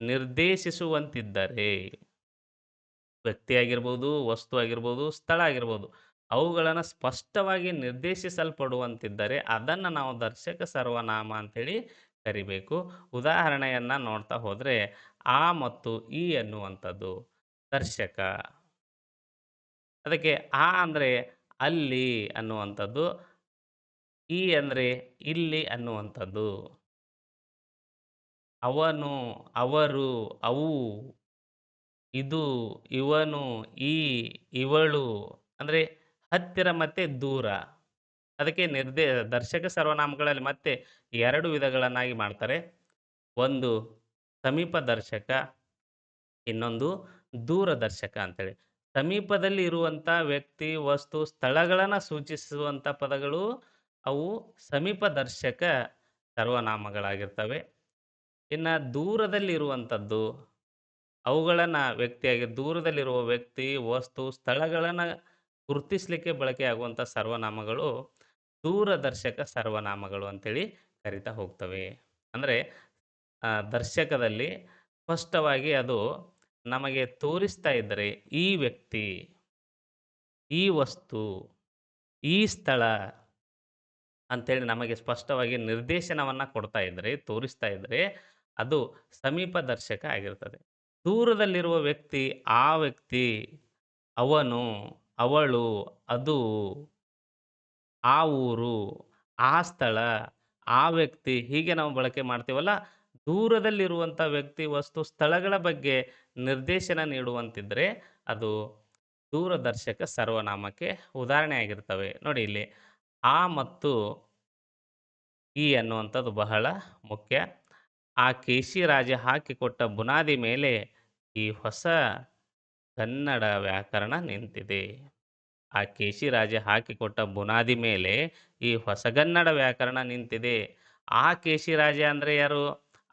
[SPEAKER 1] ನಿರ್ದೇಶಿಸುವಂತಿದ್ದರೆ, ವ್ಯಕ್ತಿ ಆಗಿರ್ಬೋದು, ವಸ್ತು ಆಗಿರ್ಬೋದು, ಸ್ಥಳ ಆಗಿರ್ಬೋದು, ಅವುಗಳನ್ನು ಸ್ಪಷ್ಟವಾಗಿ ನಿರ್ದೇಶಿಸಲ್ಪಡುವಂತಿದ್ದರೆ ಅದನ್ನು ನಾವು ದರ್ಶಕ ಸರ್ವನಾಮ ಅಂಥೇಳಿ ಕರಿಬೇಕು. ಉದಾಹರಣೆಯನ್ನು ನೋಡ್ತಾ ಹೋದರೆ, ಆ ಮತ್ತು ಈ ಎನ್ನುವಂಥದ್ದು ದರ್ಶಕ. ಅದಕ್ಕೆ ಆ ಅಂದರೆ ಅಲ್ಲಿ ಅನ್ನುವಂಥದ್ದು, ಈ ಅಂದರೆ ಇಲ್ಲಿ ಅನ್ನುವಂಥದ್ದು. ಅವನು, ಅವರು, ಅವು, ಇದು, ಇವನು, ಈ, ಇವಳು ಅಂದರೆ ಹತ್ತಿರ ಮತ್ತು ದೂರ. ಅದಕ್ಕೆ ದರ್ಶಕ ಸರ್ವನಾಮಗಳಲ್ಲಿ ಮತ್ತೆ 2 ವಿಧಗಳನ್ನಾಗಿ ಮಾಡ್ತಾರೆ. ಒಂದು ಸಮೀಪ ದರ್ಶಕ, ಇನ್ನೊಂದು ದೂರದರ್ಶಕ ಅಂತೇಳಿ. ಸಮೀಪದಲ್ಲಿ ಇರುವಂಥ ವ್ಯಕ್ತಿ, ವಸ್ತು, ಸ್ಥಳಗಳನ್ನು ಸೂಚಿಸುವಂಥ ಪದಗಳು ಅವು ಸಮೀಪ ದರ್ಶಕ ಸರ್ವನಾಮಗಳಾಗಿರ್ತವೆ. ಇನ್ನು ದೂರದಲ್ಲಿರುವಂಥದ್ದು ಅವುಗಳನ್ನು ದೂರದಲ್ಲಿರುವ ವ್ಯಕ್ತಿ, ವಸ್ತು, ಸ್ಥಳಗಳನ್ನು ಗುರುತಿಸಲಿಕ್ಕೆ ಬಳಕೆಯಾಗುವಂಥ ಸರ್ವನಾಮಗಳು ದೂರದರ್ಶಕ ಸರ್ವನಾಮಗಳು ಅಂತೇಳಿ ಕರಿತಾ ಹೋಗ್ತವೆ. ಅಂದರೆ ದರ್ಶಕದಲ್ಲಿ ಸ್ಪಷ್ಟವಾಗಿ ಅದು ನಮಗೆ ತೋರಿಸ್ತಾ ಇದ್ದರೆ, ಈ ವ್ಯಕ್ತಿ, ಈ ವಸ್ತು, ಈ ಸ್ಥಳ ಅಂತೇಳಿ ನಮಗೆ ಸ್ಪಷ್ಟವಾಗಿ ನಿರ್ದೇಶನವನ್ನು ಕೊಡ್ತಾ ಇದ್ದರೆ, ತೋರಿಸ್ತಾ ಇದ್ದರೆ, ಅದು ಸಮೀಪ ದರ್ಶಕ ಆಗಿರ್ತದೆ. ದೂರದಲ್ಲಿರುವ ವ್ಯಕ್ತಿ, ಆ ವ್ಯಕ್ತಿ, ಅವನು, ಅವಳು, ಅದು, ಆ ಊರು, ಆ ಸ್ಥಳ, ಆ ವ್ಯಕ್ತಿ ಹೀಗೆ ನಾವು ಬಳಕೆ ಮಾಡ್ತೀವಲ್ಲ, ದೂರದಲ್ಲಿರುವಂಥ ವ್ಯಕ್ತಿ, ವಸ್ತು, ಸ್ಥಳಗಳ ಬಗ್ಗೆ ನಿರ್ದೇಶನ ನೀಡುವಂತಿದ್ದರೆ ಅದು ದೂರದರ್ಶಕ ಸರ್ವನಾಮಕ್ಕೆ ಉದಾಹರಣೆ ಆಗಿರ್ತವೆ. ನೋಡಿ ಇಲ್ಲಿ ಆ ಮತ್ತು ಈ ಅನ್ನುವಂಥದ್ದು ಬಹಳ ಮುಖ್ಯ. ಆ ಕೇಶಿರಾಜ ಹಾಕಿಕೊಟ್ಟ ಬುನಾದಿ ಮೇಲೆ ಈ ಹೊಸ ಕನ್ನಡ ವ್ಯಾಕರಣ ನಿಂತಿದೆ. ಆ ಕೇಶಿರಾಜ ಹಾಕಿಕೊಟ್ಟ ಬುನಾದಿ ಮೇಲೆ ಈ ಹೊಸಗನ್ನಡ ವ್ಯಾಕರಣ ನಿಂತಿದೆ. ಆ ಕೇಶಿರಾಜ ಅಂದರೆ ಯಾರು?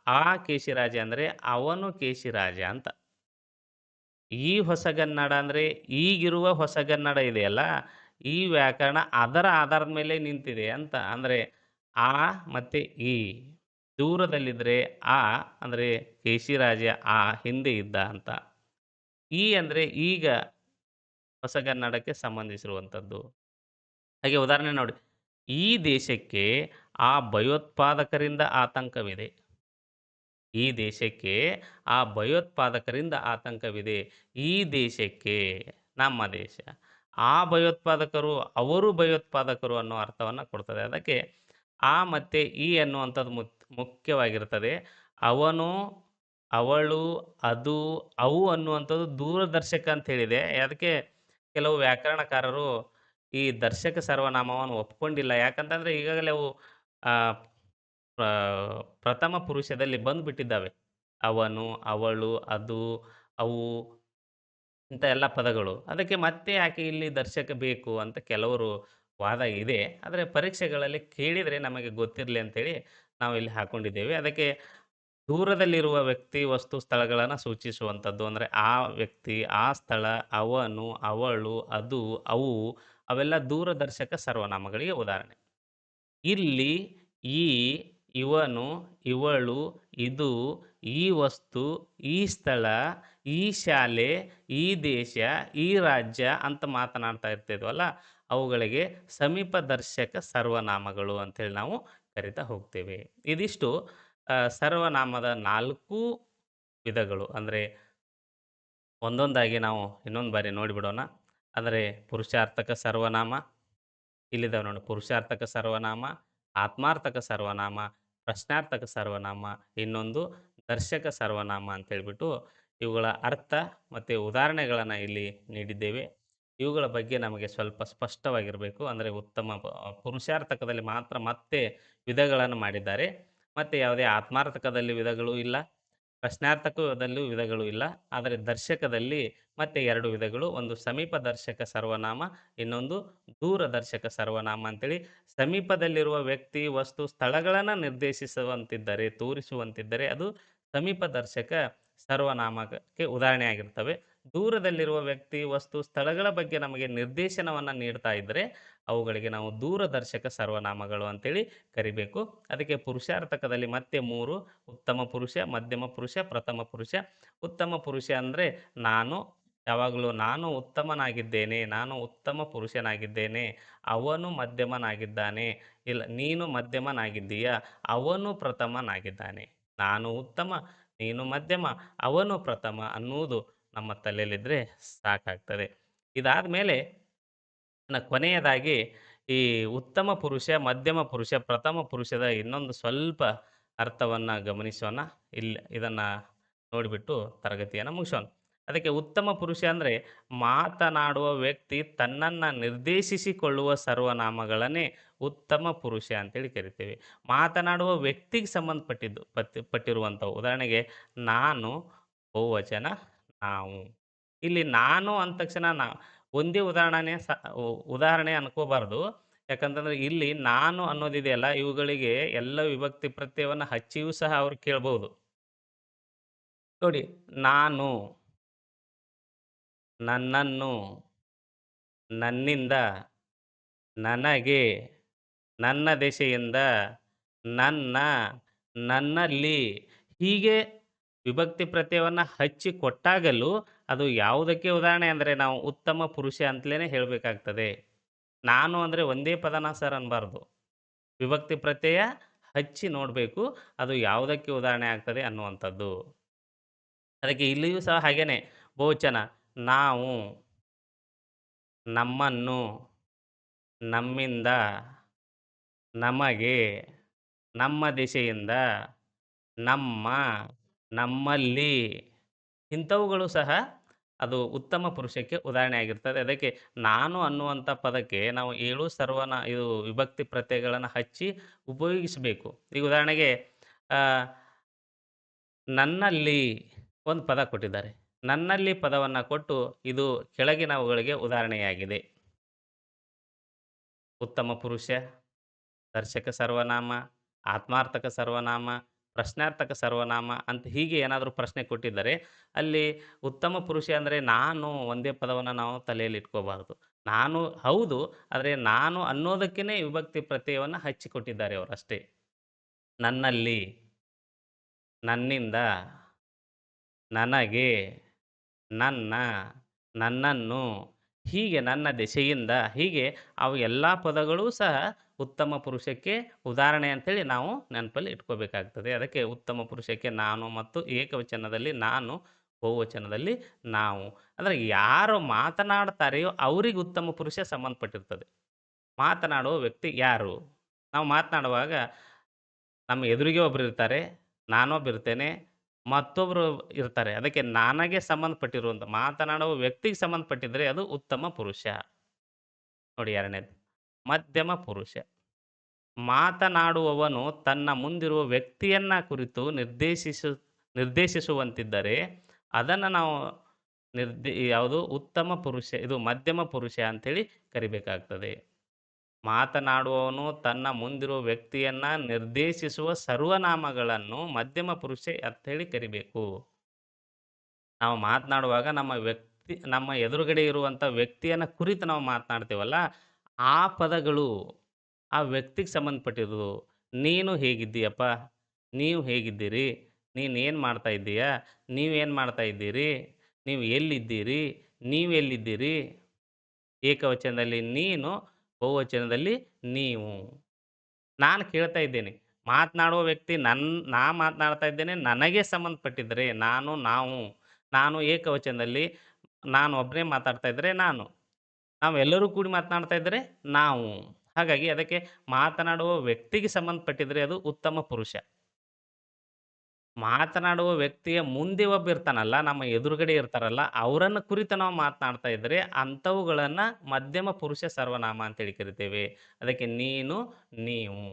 [SPEAKER 1] ಆ ಕೇಶಿರಾಜ ಅಂದರೆ ಅವನು ಕೇಶಿರಾಜ ಅಂತ. ಈ ಹೊಸಗನ್ನಡ ಅಂದರೆ ಈಗಿರುವ ಹೊಸಗನ್ನಡ ಇದೆಯಲ್ಲ, ಈ ವ್ಯಾಕರಣ ಅದರ ಆಧಾರದ ಮೇಲೆ ನಿಂತಿದೆ ಅಂತ. ಅಂದರೆ ಆ ಮತ್ತು ಈ ದೂರದಲ್ಲಿದ್ದರೆ ಆ ಅಂದರೆ ಕೇಶಿರಾಜ ಆ ಹಿಂದೆ ಇದ್ದ ಅಂತ. ಈ ಅಂದರೆ ಈಗ ಹೊಸಗನ್ನಡಕ್ಕೆ ಸಂಬಂಧಿಸಿರುವಂಥದ್ದು. ಹಾಗೆ ಉದಾಹರಣೆ ನೋಡಿ, ಈ ದೇಶಕ್ಕೆ ಆ ಭಯೋತ್ಪಾದಕರಿಂದ ಆತಂಕವಿದೆ. ಈ ದೇಶಕ್ಕೆ ಆ ಭಯೋತ್ಪಾದಕರಿಂದ ಆತಂಕವಿದೆ. ಈ ದೇಶಕ್ಕೆ ನಮ್ಮ ದೇಶ. ಆ ಭಯೋತ್ಪಾದಕರು ಅವರು ಭಯೋತ್ಪಾದಕರು ಅನ್ನೋ ಅರ್ಥವನ್ನು ಕೊಡ್ತದೆ. ಅದಕ್ಕೆ ಆ ಮತ್ತು ಈ ಅನ್ನುವಂಥದ್ದು ಮುಖ್ಯವಾಗಿರ್ತದೆ. ಅವನು ಅವಳು, ಅದು, ಅವು ಅನ್ನುವಂಥದ್ದು ದೂರದರ್ಶಕ ಅಂತ ಹೇಳಿದೆ. ಅದಕ್ಕೆ ಕೆಲವು ವ್ಯಾಕರಣಕಾರರು ಈ ದರ್ಶಕ ಸರ್ವನಾಮವನ್ನು ಒಪ್ಕೊಂಡಿಲ್ಲ. ಯಾಕಂತಂದ್ರೆ ಈಗಾಗಲೇ ಅವು ಆ, ಪ್ರ ಪ್ರಥಮ ಪುರುಷದಲ್ಲಿ ಬಂದ್ಬಿಟ್ಟಿದ್ದಾವೆ. ಅವನು, ಅವಳು, ಅದು, ಅವು ಇಂಥ ಎಲ್ಲ ಪದಗಳು. ಅದಕ್ಕೆ ಮತ್ತೆ ಯಾಕೆ ಇಲ್ಲಿ ದರ್ಶಕ ಬೇಕು ಅಂತ ಕೆಲವರು ವಾದ ಇದೆ. ಆದರೆ ಪರೀಕ್ಷೆಗಳಲ್ಲಿ ಕೇಳಿದರೆ ನಮಗೆ ಗೊತ್ತಿರಲಿ ಅಂತೇಳಿ ನಾವು ಇಲ್ಲಿ ಹಾಕೊಂಡಿದ್ದೇವೆ. ಅದಕ್ಕೆ ದೂರದಲ್ಲಿರುವ ವ್ಯಕ್ತಿ, ವಸ್ತು, ಸ್ಥಳಗಳನ್ನು ಸೂಚಿಸುವಂಥದ್ದು. ಅಂದರೆ ಆ ವ್ಯಕ್ತಿ, ಆ ಸ್ಥಳ, ಅವನು, ಅವಳು, ಅದು, ಅವು ಅವೆಲ್ಲ ದೂರದರ್ಶಕ ಸರ್ವನಾಮಗಳಿಗೆ ಉದಾಹರಣೆ. ಇಲ್ಲಿ ಈ, ಇವನು, ಇವಳು, ಇದು, ಈ ವಸ್ತು, ಈ ಸ್ಥಳ, ಈ ಶಾಲೆ, ಈ ದೇಶ, ಈ ರಾಜ್ಯ ಅಂತ ಮಾತನಾಡ್ತಾ ಇರ್ತಿದ್ವಲ್ಲ, ಅವುಗಳಿಗೆ ಸಮೀಪದರ್ಶಕ ಸರ್ವನಾಮಗಳು ಅಂತೇಳಿ ನಾವು ಕರಿತಾ ಹೋಗ್ತೇವೆ. ಇದಿಷ್ಟು ಸರ್ವನಾಮದ 4 ವಿಧಗಳು. ಅಂದರೆ ಒಂದೊಂದಾಗಿ ನಾವು ಇನ್ನೊಂದು ಬಾರಿ ನೋಡಿಬಿಡೋಣ. ಅಂದರೆ ಪುರುಷಾರ್ಥಕ ಸರ್ವನಾಮ ಇಲ್ಲಿದ್ದಾವೆ ನೋಡಿ. ಪುರುಷಾರ್ಥಕ ಸರ್ವನಾಮ, ಆತ್ಮಾರ್ಥಕ ಸರ್ವನಾಮ, ಪ್ರಶ್ನಾರ್ಥಕ ಸರ್ವನಾಮ, ಇನ್ನೊಂದು ದರ್ಶಕ ಸರ್ವನಾಮ ಅಂತೇಳ್ಬಿಟ್ಟು ಇವುಗಳ ಅರ್ಥ ಮತ್ತು ಉದಾಹರಣೆಗಳನ್ನು ಇಲ್ಲಿ ನೀಡಿದ್ದೇವೆ. ಇವುಗಳ ಬಗ್ಗೆ ನಮಗೆ ಸ್ವಲ್ಪ ಸ್ಪಷ್ಟವಾಗಿರಬೇಕು. ಅಂದರೆ ಪುರುಷಾರ್ಥಕದಲ್ಲಿ ಮಾತ್ರ ಮತ್ತೆ ವಿಧಗಳನ್ನು ಮಾಡಿದ್ದಾರೆ. ಮತ್ತು ಯಾವುದೇ ಆತ್ಮಾರ್ಥಕದಲ್ಲಿ ವಿಧಗಳು ಇಲ್ಲ. ಪ್ರಶ್ನಾರ್ಥಕದಲ್ಲೂ ವಿಧಗಳು ಇಲ್ಲ. ಆದರೆ ದರ್ಶಕದಲ್ಲಿ ಮತ್ತೆ 2 ವಿಧಗಳು. ಒಂದು ಸಮೀಪ ದರ್ಶಕ ಸರ್ವನಾಮ, ಇನ್ನೊಂದು ದೂರದರ್ಶಕ ಸರ್ವನಾಮ ಅಂತೇಳಿ ಸಮೀಪದಲ್ಲಿರುವ ವ್ಯಕ್ತಿ, ವಸ್ತು, ಸ್ಥಳಗಳನ್ನು ನಿರ್ದೇಶಿಸುವಂತಿದ್ದರೆ, ತೋರಿಸುವಂತಿದ್ದರೆ ಅದು ಸಮೀಪ ದರ್ಶಕ ಸರ್ವನಾಮಕ್ಕೆ ಉದಾಹರಣೆಯಾಗಿರ್ತವೆ. ದೂರದಲ್ಲಿರುವ ವ್ಯಕ್ತಿ, ವಸ್ತು, ಸ್ಥಳಗಳ ಬಗ್ಗೆ ನಮಗೆ ನಿರ್ದೇಶನವನ್ನು ನೀಡ್ತಾ ಇದ್ದರೆ ಅವುಗಳಿಗೆ ನಾವು ದೂರದರ್ಶಕ ಸರ್ವನಾಮಗಳು ಅಂತೇಳಿ ಕರಿಬೇಕು. ಅದಕ್ಕೆ ಪುರುಷಾರ್ಥಕದಲ್ಲಿ ಮತ್ತೆ 3: ಉತ್ತಮ ಪುರುಷ, ಮಧ್ಯಮ ಪುರುಷ, ಪ್ರಥಮ ಪುರುಷ. ಉತ್ತಮ ಪುರುಷ ಅಂದರೆ ನಾನು, ಯಾವಾಗಲೂ ನಾನು ಉತ್ತಮನಾಗಿದ್ದೇನೆ, ನಾನು ಉತ್ತಮ ಪುರುಷನಾಗಿದ್ದೇನೆ, ಅವನು ಮಧ್ಯಮನಾಗಿದ್ದಾನೆ, ಇಲ್ಲ ನೀನು ಮಧ್ಯಮನಾಗಿದ್ದೀಯ, ಅವನು ಪ್ರಥಮನಾಗಿದ್ದಾನೆ. ನಾನು ಉತ್ತಮ, ನೀನು ಮಧ್ಯಮ, ಅವನು ಪ್ರಥಮ ಅನ್ನುವುದು ನಮ್ಮ ತಲೆಯಲ್ಲಿದ್ದರೆ ಸಾಕಾಗ್ತದೆ. ಇದಾದ ಮೇಲೆ ಕೊನೆಯದಾಗಿ ಈ ಉತ್ತಮ ಪುರುಷ, ಮಧ್ಯಮ ಪುರುಷ, ಪ್ರಥಮ ಪುರುಷದ ಇನ್ನೊಂದು ಸ್ವಲ್ಪ ಅರ್ಥವನ್ನು ಗಮನಿಸೋಣ. ಇದನ್ನು ನೋಡಿಬಿಟ್ಟು ತರಗತಿಯನ್ನು ಮುಗಿಸೋಣ. ಅದಕ್ಕೆ ಉತ್ತಮ ಪುರುಷ ಅಂದರೆ ಮಾತನಾಡುವ ವ್ಯಕ್ತಿ ತನ್ನನ್ನು ನಿರ್ದೇಶಿಸಿಕೊಳ್ಳುವ ಸರ್ವನಾಮಗಳನ್ನೇ ಉತ್ತಮ ಪುರುಷ ಅಂತೇಳಿ ಕರಿತೇವೆ. ಮಾತನಾಡುವ ವ್ಯಕ್ತಿಗೆ ಸಂಬಂಧಪಟ್ಟಿದ್ದು ಪಟ್ಟಿರುವಂಥವು. ಉದಾಹರಣೆಗೆ ನಾನು, ಬಹುವಚನ ನಾವು. ಇಲ್ಲಿ ನಾನು ಅಂದ ತಕ್ಷಣ ಒಂದೇ ಉದಾಹರಣೆ ಅನ್ಕೋಬಾರ್ದು. ಯಾಕಂತಂದ್ರೆ ಇಲ್ಲಿ ನಾನು ಅನ್ನೋದಿದೆಯಲ್ಲ, ಇವುಗಳಿಗೆ ಎಲ್ಲ ವಿಭಕ್ತಿ ಪ್ರತ್ಯಯವನ್ನು ಹಚ್ಚಿಯೂ ಸಹ ಅವ್ರು ಕೇಳ್ಬೋದು. ನೋಡಿ, ನಾನು, ನನ್ನನ್ನು, ನನ್ನಿಂದ, ನನಗೆ, ನನ್ನ ದೆಸೆಯಿಂದ, ನನ್ನ, ನನ್ನಲ್ಲಿ ಹೀಗೆ ವಿಭಕ್ತಿ ಪ್ರತ್ಯಯವನ್ನು ಹಚ್ಚಿ ಕೊಟ್ಟಾಗಲೂ ಅದು ಯಾವುದಕ್ಕೆ ಉದಾಹರಣೆ ಅಂದರೆ ನಾವು ಉತ್ತಮ ಪುರುಷ ಅಂತಲೇ ಹೇಳಬೇಕಾಗ್ತದೆ. ನಾನು ಅಂದರೆ ಒಂದೇ ಪದನ ಸರ್ ಅನ್ನಬಾರ್ದು. ವಿಭಕ್ತಿ ಪ್ರತ್ಯಯ ಹಚ್ಚಿ ನೋಡಬೇಕು. ಅದು ಯಾವುದಕ್ಕೆ ಉದಾಹರಣೆ ಆಗ್ತದೆ ಅನ್ನುವಂಥದ್ದು. ಅದಕ್ಕೆ ಇಲ್ಲಿಯೂ ಸಹ ಹಾಗೇನೆ ಬಹುವಚನ ನಾವು, ನಮ್ಮನ್ನು, ನಮ್ಮಿಂದ, ನಮಗೆ, ನಮ್ಮ ದಿಶೆಯಿಂದ, ನಮ್ಮ, ನಮ್ಮಲ್ಲಿ ಇಂಥವುಗಳು ಸಹ ಅದು ಉತ್ತಮ ಪುರುಷಕ್ಕೆ ಉದಾಹರಣೆ ಆಗಿರ್ತದೆ. ಅದಕ್ಕೆ ನಾನು ಅನ್ನುವಂಥ ಪದಕ್ಕೆ ನಾವು 7 ಇದು ವಿಭಕ್ತಿ ಪ್ರತ್ಯಯಗಳನ್ನು ಹಚ್ಚಿ ಉಪಯೋಗಿಸಬೇಕು. ಈಗ ಉದಾಹರಣೆಗೆ ನನ್ನಲ್ಲಿ ಒಂದು ಪದ ಕೊಟ್ಟಿದ್ದಾರೆ. ನನ್ನಲ್ಲಿ ಪದವನ್ನು ಕೊಟ್ಟು ಇದು ಕೆಳಗಿನವುಗಳಿಗೆ ಉದಾಹರಣೆಯಾಗಿದೆ. ಉತ್ತಮ ಪುರುಷ, ದರ್ಶಕ ಸರ್ವನಾಮ, ಆತ್ಮಾರ್ಥಕ ಸರ್ವನಾಮ, ಪ್ರಶ್ನಾರ್ಥಕ ಸರ್ವನಾಮ ಅಂತ ಹೀಗೆ ಏನಾದರೂ ಪ್ರಶ್ನೆ ಕೊಟ್ಟಿದ್ದರೆ ಅಲ್ಲಿ ಉತ್ತಮ ಪುರುಷ ಅಂದರೆ ನಾನು ಒಂದೇ ಪದವನ್ನು ನಾವು ತಲೆಯಲ್ಲಿ ಇಟ್ಕೋಬಾರ್ದು. ನಾನು ಹೌದು, ಆದರೆ ನಾನು ಅನ್ನೋದಕ್ಕೇ ವಿಭಕ್ತಿ ಪ್ರತ್ಯಯವನ್ನು ಹಚ್ಚಿಕೊಟ್ಟಿದ್ದಾರೆ ಅವರಷ್ಟೇ. ನನ್ನಲ್ಲಿ, ನನ್ನಿಂದ, ನನಗೆ, ನನ್ನ, ನನ್ನನ್ನು, ಹೀಗೆ ನನ್ನ ದೆಸೆಯಿಂದ, ಹೀಗೆ ಅವು ಎಲ್ಲ ಪದಗಳೂ ಸಹ ಉತ್ತಮ ಪುರುಷಕ್ಕೆ ಉದಾಹರಣೆ ಅಂತೇಳಿ ನಾವು ನೆನಪಲ್ಲಿ ಇಟ್ಕೋಬೇಕಾಗ್ತದೆ. ಅದಕ್ಕೆ ಉತ್ತಮ ಪುರುಷಕ್ಕೆ ನಾನು ಮತ್ತು ಏಕವಚನದಲ್ಲಿ ನಾನು, ಬಹುವಚನದಲ್ಲಿ ನಾವು. ಅಂದರೆ ಯಾರು ಮಾತನಾಡ್ತಾರೆಯೋ ಅವರಿಗೆ ಉತ್ತಮ ಪುರುಷ ಸಂಬಂಧಪಟ್ಟಿರ್ತದೆ. ಮಾತನಾಡುವ ವ್ಯಕ್ತಿ ಯಾರು? ನಾವು ಮಾತನಾಡುವಾಗ ನಮ್ಮ ಎದುರಿಗೆ ಒಬ್ಬರು ಇರ್ತಾರೆ, ನಾನೊಬ್ಬಿರ್ತೇನೆ, ಮತ್ತೊಬ್ಬರು ಇರ್ತಾರೆ. ಅದಕ್ಕೆ ನನಗೆ ಸಂಬಂಧಪಟ್ಟಿರುವಂಥ ಮಾತನಾಡುವ ವ್ಯಕ್ತಿಗೆ ಸಂಬಂಧಪಟ್ಟಿದ್ರೆ ಅದು ಉತ್ತಮ ಪುರುಷ. ನೋಡಿ 2ನೇದು. ಮಧ್ಯಮ ಪುರುಷ. ಮಾತನಾಡುವವನು ತನ್ನ ಮುಂದಿರುವ ವ್ಯಕ್ತಿಯನ್ನ ಕುರಿತು ನಿರ್ದೇಶಿಸುವಂತಿದ್ದರೆ ಅದನ್ನು ನಾವು ಯಾವುದು ಉತ್ತಮ ಪುರುಷ, ಇದು ಮಧ್ಯಮ ಪುರುಷ ಅಂತೇಳಿ ಕರಿಬೇಕಾಗ್ತದೆ. ಮಾತನಾಡುವವನು ತನ್ನ ಮುಂದಿರುವ ವ್ಯಕ್ತಿಯನ್ನ ನಿರ್ದೇಶಿಸುವ ಸರ್ವನಾಮಗಳನ್ನು ಮಧ್ಯಮ ಪುರುಷ ಅಂತೇಳಿ ಕರಿಬೇಕು. ನಾವು ಮಾತನಾಡುವಾಗ ನಮ್ಮ ಎದುರುಗಡೆ ಇರುವಂಥ ವ್ಯಕ್ತಿಯನ್ನ ಕುರಿತು ನಾವು ಮಾತನಾಡ್ತೇವಲ್ಲ, ಆ ಪದಗಳು ಆ ವ್ಯಕ್ತಿಗೆ ಸಂಬಂಧಪಟ್ಟಿರೋದು. "ನೀನು ಹೇಗಿದ್ದೀಯಪ್ಪ? ನೀವು ಹೇಗಿದ್ದೀರಿ? ನೀನೇನು ಮಾಡ್ತಾ ಇದ್ದೀಯಾ? ನೀವೇನು ಮಾಡ್ತಾ ಇದ್ದೀರಿ? ನೀವು ಎಲ್ಲಿದ್ದೀರಿ? ನೀವೆಲ್ಲಿದ್ದೀರಿ?" ಏಕವಚನದಲ್ಲಿ ನೀನು, ಬಹುವಚನದಲ್ಲಿ ನೀವು. ನಾನು ಕೇಳ್ತಾ ಇದ್ದೇನೆ. ಮಾತನಾಡುವ ವ್ಯಕ್ತಿ ನಾ ಮಾತನಾಡ್ತಾ ಇದ್ದೇನೆ, ನನಗೆ ಸಂಬಂಧಪಟ್ಟಿದ್ದರೆ ನಾನು, ನಾವು. ನಾನು ಏಕವಚನದಲ್ಲಿ ನಾನು ಒಬ್ಬನೇ ಮಾತಾಡ್ತಾ ಇದ್ದರೆ ನಾನು. ನಾವೆಲ್ಲರೂ ಕೂಡಿ ಮಾತನಾಡ್ತಾ ಇದ್ದರೆ ನಾವು. ಹಾಗಾಗಿ ಅದಕ್ಕೆ ಮಾತನಾಡುವ ವ್ಯಕ್ತಿಗೆ ಸಂಬಂಧಪಟ್ಟಿದ್ರೆ ಅದು ಉತ್ತಮ ಪುರುಷ. ಮಾತನಾಡುವ ವ್ಯಕ್ತಿಯ ಮುಂದೆ ಒಬ್ಬ ಇರ್ತಾನಲ್ಲ, ನಮ್ಮ ಎದುರುಗಡೆ ಇರ್ತಾರಲ್ಲ, ಅವರನ್ನ ಕುರಿತು ನಾವು ಮಾತನಾಡ್ತಾ ಇದ್ದರೆ ಅಂಥವುಗಳನ್ನ ಮಧ್ಯಮ ಪುರುಷ ಸರ್ವನಾಮ ಅಂತೇಳಿ ಕರಿತೇವೆ. ಅದಕ್ಕೆ ನೀನು, ನೀವು.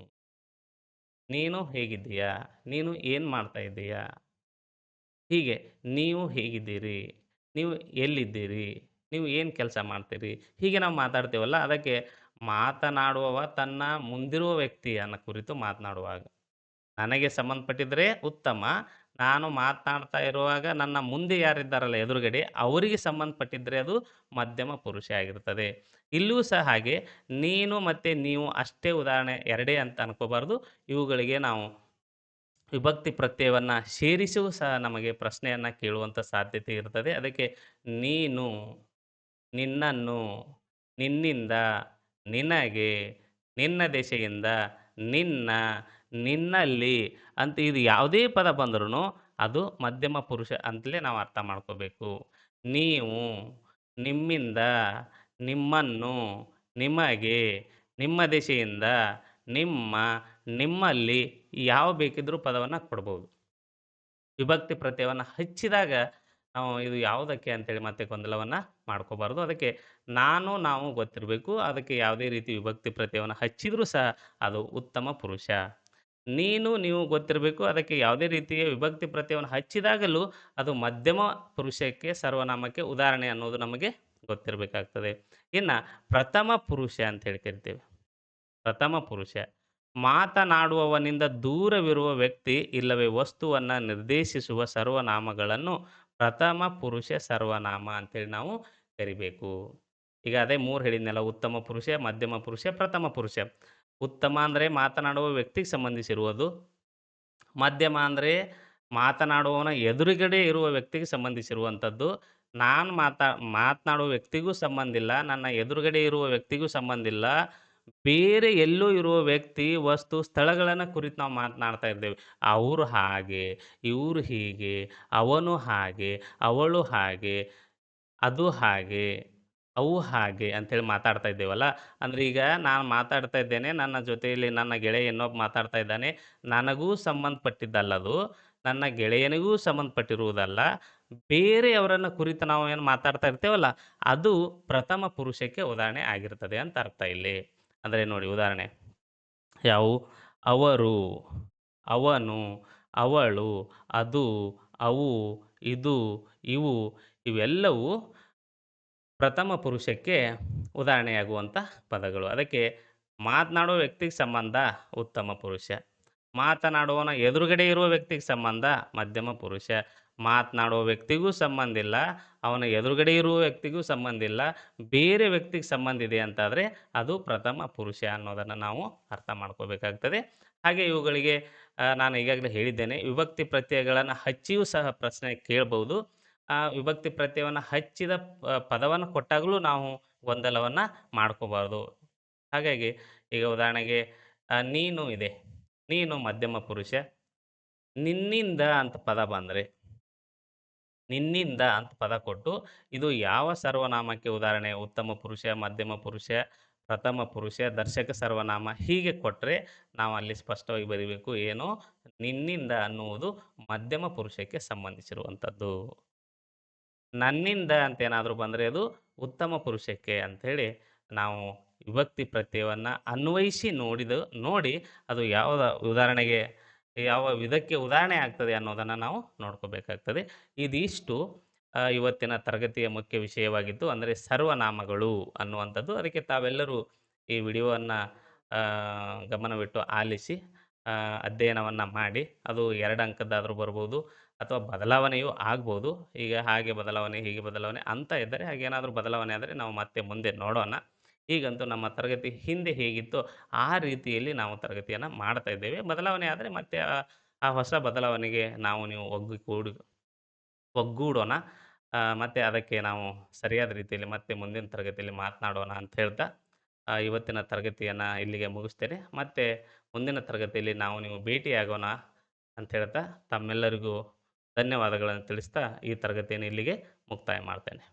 [SPEAKER 1] ನೀನು ಹೇಗಿದ್ದೀಯಾ? ನೀನು ಏನು ಮಾಡ್ತಾ ಇದ್ದೀಯಾ? ಹೀಗೆ ನೀವು ಹೇಗಿದ್ದೀರಿ? ನೀವು ಎಲ್ಲಿದ್ದೀರಿ? ನೀವು ಏನು ಕೆಲಸ ಮಾಡ್ತೀರಿ? ಹೀಗೆ ನಾವು ಮಾತಾಡ್ತೇವಲ್ಲ, ಅದಕ್ಕೆ ಮಾತನಾಡುವವ ತನ್ನ ಮುಂದಿರುವ ವ್ಯಕ್ತಿಯನ್ನ ಕುರಿತು ಮಾತನಾಡುವಾಗ. ನನಗೆ ಸಂಬಂಧಪಟ್ಟಿದ್ರೆ ಉತ್ತಮ. ನಾನು ಮಾತನಾಡ್ತಾ ಇರುವಾಗ ನನ್ನ ಮುಂದೆ ಯಾರಿದ್ದಾರಲ್ಲ ಎದುರುಗಡೆ, ಅವರಿಗೆ ಸಂಬಂಧಪಟ್ಟಿದ್ರೆ ಅದು ಮಧ್ಯಮ ಪುರುಷ ಆಗಿರ್ತದೆ. ಇಲ್ಲೂ ಸಹ ಹಾಗೆ ನೀನು ಮತ್ತು ನೀವು ಅಷ್ಟೇ ಉದಾಹರಣೆ 2 ಅಂತ ಅನ್ಕೋಬಾರ್ದು. ಇವುಗಳಿಗೆ ನಾವು ವಿಭಕ್ತಿ ಪ್ರತ್ಯಯವನ್ನ ಸೇರಿಸಿಯೂ ಸಹ ನಮಗೆ ಪ್ರಶ್ನೆಯನ್ನ ಕೇಳುವಂಥ ಸಾಧ್ಯತೆ ಇರ್ತದೆ. ಅದಕ್ಕೆ ನೀನು, ನಿನ್ನನ್ನು, ನಿನ್ನಿಂದ, ನಿನಗೆ, ನಿನ್ನ ದೆಸೆಯಿಂದ, ನಿನ್ನ, ನಿನ್ನಲ್ಲಿ ಅಂತ ಇದು ಯಾವುದೇ ಪದ ಬಂದ್ರೂ ಅದು ಮಧ್ಯಮ ಪುರುಷ ಅಂತಲೇ ನಾವು ಅರ್ಥ ಮಾಡ್ಕೋಬೇಕು. ನೀವು, ನಿಮ್ಮಿಂದ, ನಿಮ್ಮನ್ನು, ನಿಮಗೆ, ನಿಮ್ಮ ದೆಸೆಯಿಂದ, ನಿಮ್ಮ, ನಿಮ್ಮಲ್ಲಿ ಯಾವ ಬೇಕಿದ್ರೂ ಪದವನ್ನು ಕೊಡ್ಬೋದು. ವಿಭಕ್ತಿ ಪ್ರತ್ಯಯವನ್ನು ಹಚ್ಚಿದಾಗ ನಾವು ಇದು ಯಾವುದಕ್ಕೆ ಅಂತೇಳಿ ಮತ್ತೆ ಗೊಂದಲವನ್ನು ಮಾಡ್ಕೋಬಾರ್ದು. ಅದಕ್ಕೆ ನಾನು, ನಾವು ಗೊತ್ತಿರಬೇಕು. ಅದಕ್ಕೆ ಯಾವುದೇ ರೀತಿ ವಿಭಕ್ತಿ ಪ್ರತ್ಯಯವನ್ನು ಹಚ್ಚಿದರೂ ಸಹ ಅದು ಉತ್ತಮ ಪುರುಷ. ನೀನು, ನೀವು ಗೊತ್ತಿರಬೇಕು. ಅದಕ್ಕೆ ಯಾವುದೇ ರೀತಿಯ ವಿಭಕ್ತಿ ಪ್ರತ್ಯಯವನ್ನು ಹಚ್ಚಿದಾಗಲೂ ಅದು ಮಧ್ಯಮ ಪುರುಷಕ್ಕೆ, ಸರ್ವನಾಮಕ್ಕೆ ಉದಾಹರಣೆ ಅನ್ನೋದು ನಮಗೆ ಗೊತ್ತಿರಬೇಕಾಗ್ತದೆ. ಇನ್ನು ಪ್ರಥಮ ಪುರುಷ ಅಂತ ಹೇಳಿ ಕರಿತೇವೆ. ಪ್ರಥಮ ಪುರುಷ ಮಾತನಾಡುವವನಿಂದ ದೂರವಿರುವ ವ್ಯಕ್ತಿ ಇಲ್ಲವೇ ವಸ್ತುವನ್ನು ನಿರ್ದೇಶಿಸುವ ಸರ್ವನಾಮಗಳನ್ನು ಪ್ರಥಮ ಪುರುಷ ಸರ್ವನಾಮ ಅಂತೇಳಿ ನಾವು ಕರಿಬೇಕು. ಈಗ ಅದೇ 3 ಹೇಳಿದ್ನಲ್ಲ, ಉತ್ತಮ ಪುರುಷ, ಮಧ್ಯಮ ಪುರುಷ, ಪ್ರಥಮ ಪುರುಷ. ಉತ್ತಮ ಅಂದರೆ ಮಾತನಾಡುವ ವ್ಯಕ್ತಿಗೆ ಸಂಬಂಧಿಸಿರುವುದು. ಮಧ್ಯಮ ಅಂದರೆ ಮಾತನಾಡುವವನ ಎದುರುಗಡೆ ಇರುವ ವ್ಯಕ್ತಿಗೆ ಸಂಬಂಧಿಸಿರುವಂಥದ್ದು. ನಾನು ಮಾತನಾಡುವ ವ್ಯಕ್ತಿಗೂ ಸಂಬಂಧ ಇಲ್ಲ, ನನ್ನ ಎದುರುಗಡೆ ಇರುವ ವ್ಯಕ್ತಿಗೂ ಸಂಬಂಧ ಇಲ್ಲ. ಬೇರೆ ಎಲ್ಲೋ ಇರುವ ವ್ಯಕ್ತಿ, ವಸ್ತು, ಸ್ಥಳಗಳನ್ನು ಕುರಿತು ನಾವು ಮಾತನಾಡ್ತಾ ಇದ್ದೇವೆ. ಅವರು ಹಾಗೆ, ಇವರು ಹೀಗೆ, ಅವನು ಹಾಗೆ, ಅವಳು ಹಾಗೆ, ಅದು ಹಾಗೆ, ಅವು ಹಾಗೆ ಅಂತೇಳಿ ಮಾತಾಡ್ತಾ ಇದ್ದೇವಲ್ಲ. ಅಂದರೆ ಈಗ ನಾನು ಮಾತಾಡ್ತಾ ಇದ್ದೇನೆ, ನನ್ನ ಜೊತೆಯಲ್ಲಿ ನನ್ನ ಗೆಳೆಯ ಇನ್ನೊಬ್ಬ ಮಾತಾಡ್ತಾ ಇದ್ದಾನೆ. ನನಗೂ ಸಂಬಂಧಪಟ್ಟಿದ್ದಲ್ಲದು, ನನ್ನ ಗೆಳೆಯನಿಗೂ ಸಂಬಂಧಪಟ್ಟಿರುವುದಲ್ಲ. ಬೇರೆಯವರನ್ನ ಕುರಿತು ನಾವು ಏನು ಮಾತಾಡ್ತಾ ಇರ್ತೇವಲ್ಲ, ಅದು ಪ್ರಥಮ ಪುರುಷಕ್ಕೆ ಉದಾಹರಣೆ ಆಗಿರ್ತದೆ ಅಂತ ಅರ್ಥ ಇಲ್ಲಿ. ಅಂದರೆ ನೋಡಿ ಉದಾಹರಣೆ ಯಾವುವು? ಅವರು, ಅವನು, ಅವಳು, ಅದು, ಅವು, ಇದು, ಇವು ಇವೆಲ್ಲವೂ ಪ್ರಥಮ ಪುರುಷಕ್ಕೆ ಉದಾಹರಣೆಯಾಗುವಂಥ ಪದಗಳು. ಅದಕ್ಕೆ ಮಾತನಾಡುವ ವ್ಯಕ್ತಿಗೆ ಸಂಬಂಧ ಉತ್ತಮ ಪುರುಷ. ಮಾತನಾಡುವವನ ಎದುರುಗಡೆ ಇರುವ ವ್ಯಕ್ತಿಗೆ ಸಂಬಂಧ ಮಧ್ಯಮ ಪುರುಷ. ಮಾತನಾಡುವ ವ್ಯಕ್ತಿಗೂ ಸಂಬಂಧ ಇಲ್ಲ, ಅವನ ಎದುರುಗಡೆ ಇರುವ ವ್ಯಕ್ತಿಗೂ ಸಂಬಂಧ ಇಲ್ಲ, ಬೇರೆ ವ್ಯಕ್ತಿಗೆ ಸಂಬಂಧ ಇದೆ ಅಂತಾದರೆ ಅದು ಪ್ರಥಮ ಪುರುಷ ಅನ್ನೋದನ್ನು ನಾವು ಅರ್ಥ ಮಾಡ್ಕೋಬೇಕಾಗ್ತದೆ. ಹಾಗೆ ಇವುಗಳಿಗೆ ನಾನು ಈಗಾಗಲೇ ಹೇಳಿದ್ದೇನೆ, ವಿಭಕ್ತಿ ಪ್ರತ್ಯಯಗಳನ್ನು ಹಚ್ಚಿಯೂ ಸಹ ಪ್ರಶ್ನೆ ಕೇಳ್ಬೋದು. ಆ ವಿಭಕ್ತಿ ಪ್ರತ್ಯಯವನ್ನು ಹಚ್ಚಿದ ಪದವನ್ನು ಕೊಟ್ಟಾಗಲೂ ನಾವು ಗೊಂದಲವನ್ನು ಮಾಡ್ಕೋಬಾರ್ದು. ಹಾಗಾಗಿ ಈಗ ಉದಾಹರಣೆಗೆ ನೀನು ಇದೆ. ನೀನು ಮಧ್ಯಮ ಪುರುಷ. ನಿನ್ನಿಂದ ಅಂತ ಪದ ಬಂದರೆ, ನಿನ್ನಿಂದ ಅಂತ ಪದ ಕೊಟ್ಟು ಇದು ಯಾವ ಸರ್ವನಾಮಕ್ಕೆ ಉದಾಹರಣೆ? ಉತ್ತಮ ಪುರುಷ, ಮಧ್ಯಮ ಪುರುಷ, ಪ್ರಥಮ ಪುರುಷ, ದರ್ಶಕ ಸರ್ವನಾಮ ಹೀಗೆ ಕೊಟ್ಟರೆ ನಾವು ಅಲ್ಲಿ ಸ್ಪಷ್ಟವಾಗಿ ಬರಿಬೇಕು. ಏನು ನಿನ್ನಿಂದ ಅನ್ನುವುದು ಮಧ್ಯಮ ಪುರುಷಕ್ಕೆ ಸಂಬಂಧಿಸಿರುವಂಥದ್ದು. ನನ್ನಿಂದ ಅಂತ ಏನಾದರೂ ಬಂದರೆ ಅದು ಉತ್ತಮ ಪುರುಷಕ್ಕೆ ಅಂಥೇಳಿ ನಾವು ವಿಭಕ್ತಿ ಪ್ರತ್ಯಯವನ್ನ ಅನ್ವಯಿಸಿ ನೋಡಿ ಅದು ಉದಾಹರಣೆಗೆ ಯಾವ ವಿಧಕ್ಕೆ ಉದಾಹರಣೆ ಆಗ್ತದೆ ಅನ್ನೋದನ್ನು ನಾವು ನೋಡ್ಕೋಬೇಕಾಗ್ತದೆ. ಇದಿಷ್ಟು ಇವತ್ತಿನ ತರಗತಿಯ ಮುಖ್ಯ ವಿಷಯವಾಗಿತ್ತು. ಅಂದರೆ ಸರ್ವನಾಮಗಳು ಅನ್ನುವಂಥದ್ದು. ಅದಕ್ಕೆ ತಾವೆಲ್ಲರೂ ಈ ವಿಡಿಯೋವನ್ನು ಗಮನವಿಟ್ಟು ಆಲಿಸಿ ಅಧ್ಯಯನವನ್ನು ಮಾಡಿ ಅದು 2 ಅಂಕದ್ದಾದರೂ ಬರ್ಬೋದು ಅಥವಾ ಬದಲಾವಣೆಯೂ ಆಗ್ಬೋದು. ಈಗ ಹಾಗೆ ಬದಲಾವಣೆ, ಹೀಗೆ ಬದಲಾವಣೆ ಅಂತ ಇದ್ದರೆ ಹಾಗೇನಾದರೂ ಬದಲಾವಣೆ ಆದರೆ ನಾವು ಮತ್ತೆ ಮುಂದೆ ನೋಡೋಣ. ಈಗಂತೂ ನಮ್ಮ ತರಗತಿ ಹಿಂದೆ ಹೇಗಿತ್ತೋ ಆ ರೀತಿಯಲ್ಲಿ ನಾವು ತರಗತಿಯನ್ನು ಮಾಡ್ತಾ ಇದ್ದೇವೆ. ಬದಲಾವಣೆ ಆದರೆ ಮತ್ತೆ ಆ ಹೊಸ ಬದಲಾವಣೆಗೆ ನಾವು ನೀವು ಒಗ್ಗೂಡೋಣ. ಮತ್ತೆ ಅದಕ್ಕೆ ನಾವು ಸರಿಯಾದ ರೀತಿಯಲ್ಲಿ ಮತ್ತೆ ಮುಂದಿನ ತರಗತಿಯಲ್ಲಿ ಮಾತನಾಡೋಣ ಅಂತ ಹೇಳ್ತಾ ಇವತ್ತಿನ ತರಗತಿಯನ್ನು ಇಲ್ಲಿಗೆ ಮುಗಿಸ್ತೇನೆ. ಮತ್ತೆ ಮುಂದಿನ ತರಗತಿಯಲ್ಲಿ ನಾವು ನೀವು ಭೇಟಿಯಾಗೋಣ ಅಂತ ಹೇಳ್ತಾ ತಮ್ಮೆಲ್ಲರಿಗೂ ಧನ್ಯವಾದಗಳನ್ನು ತಿಳಿಸ್ತಾ ಈ ತರಗತಿಯನ್ನು ಇಲ್ಲಿಗೆ ಮುಕ್ತಾಯ ಮಾಡ್ತೇನೆ.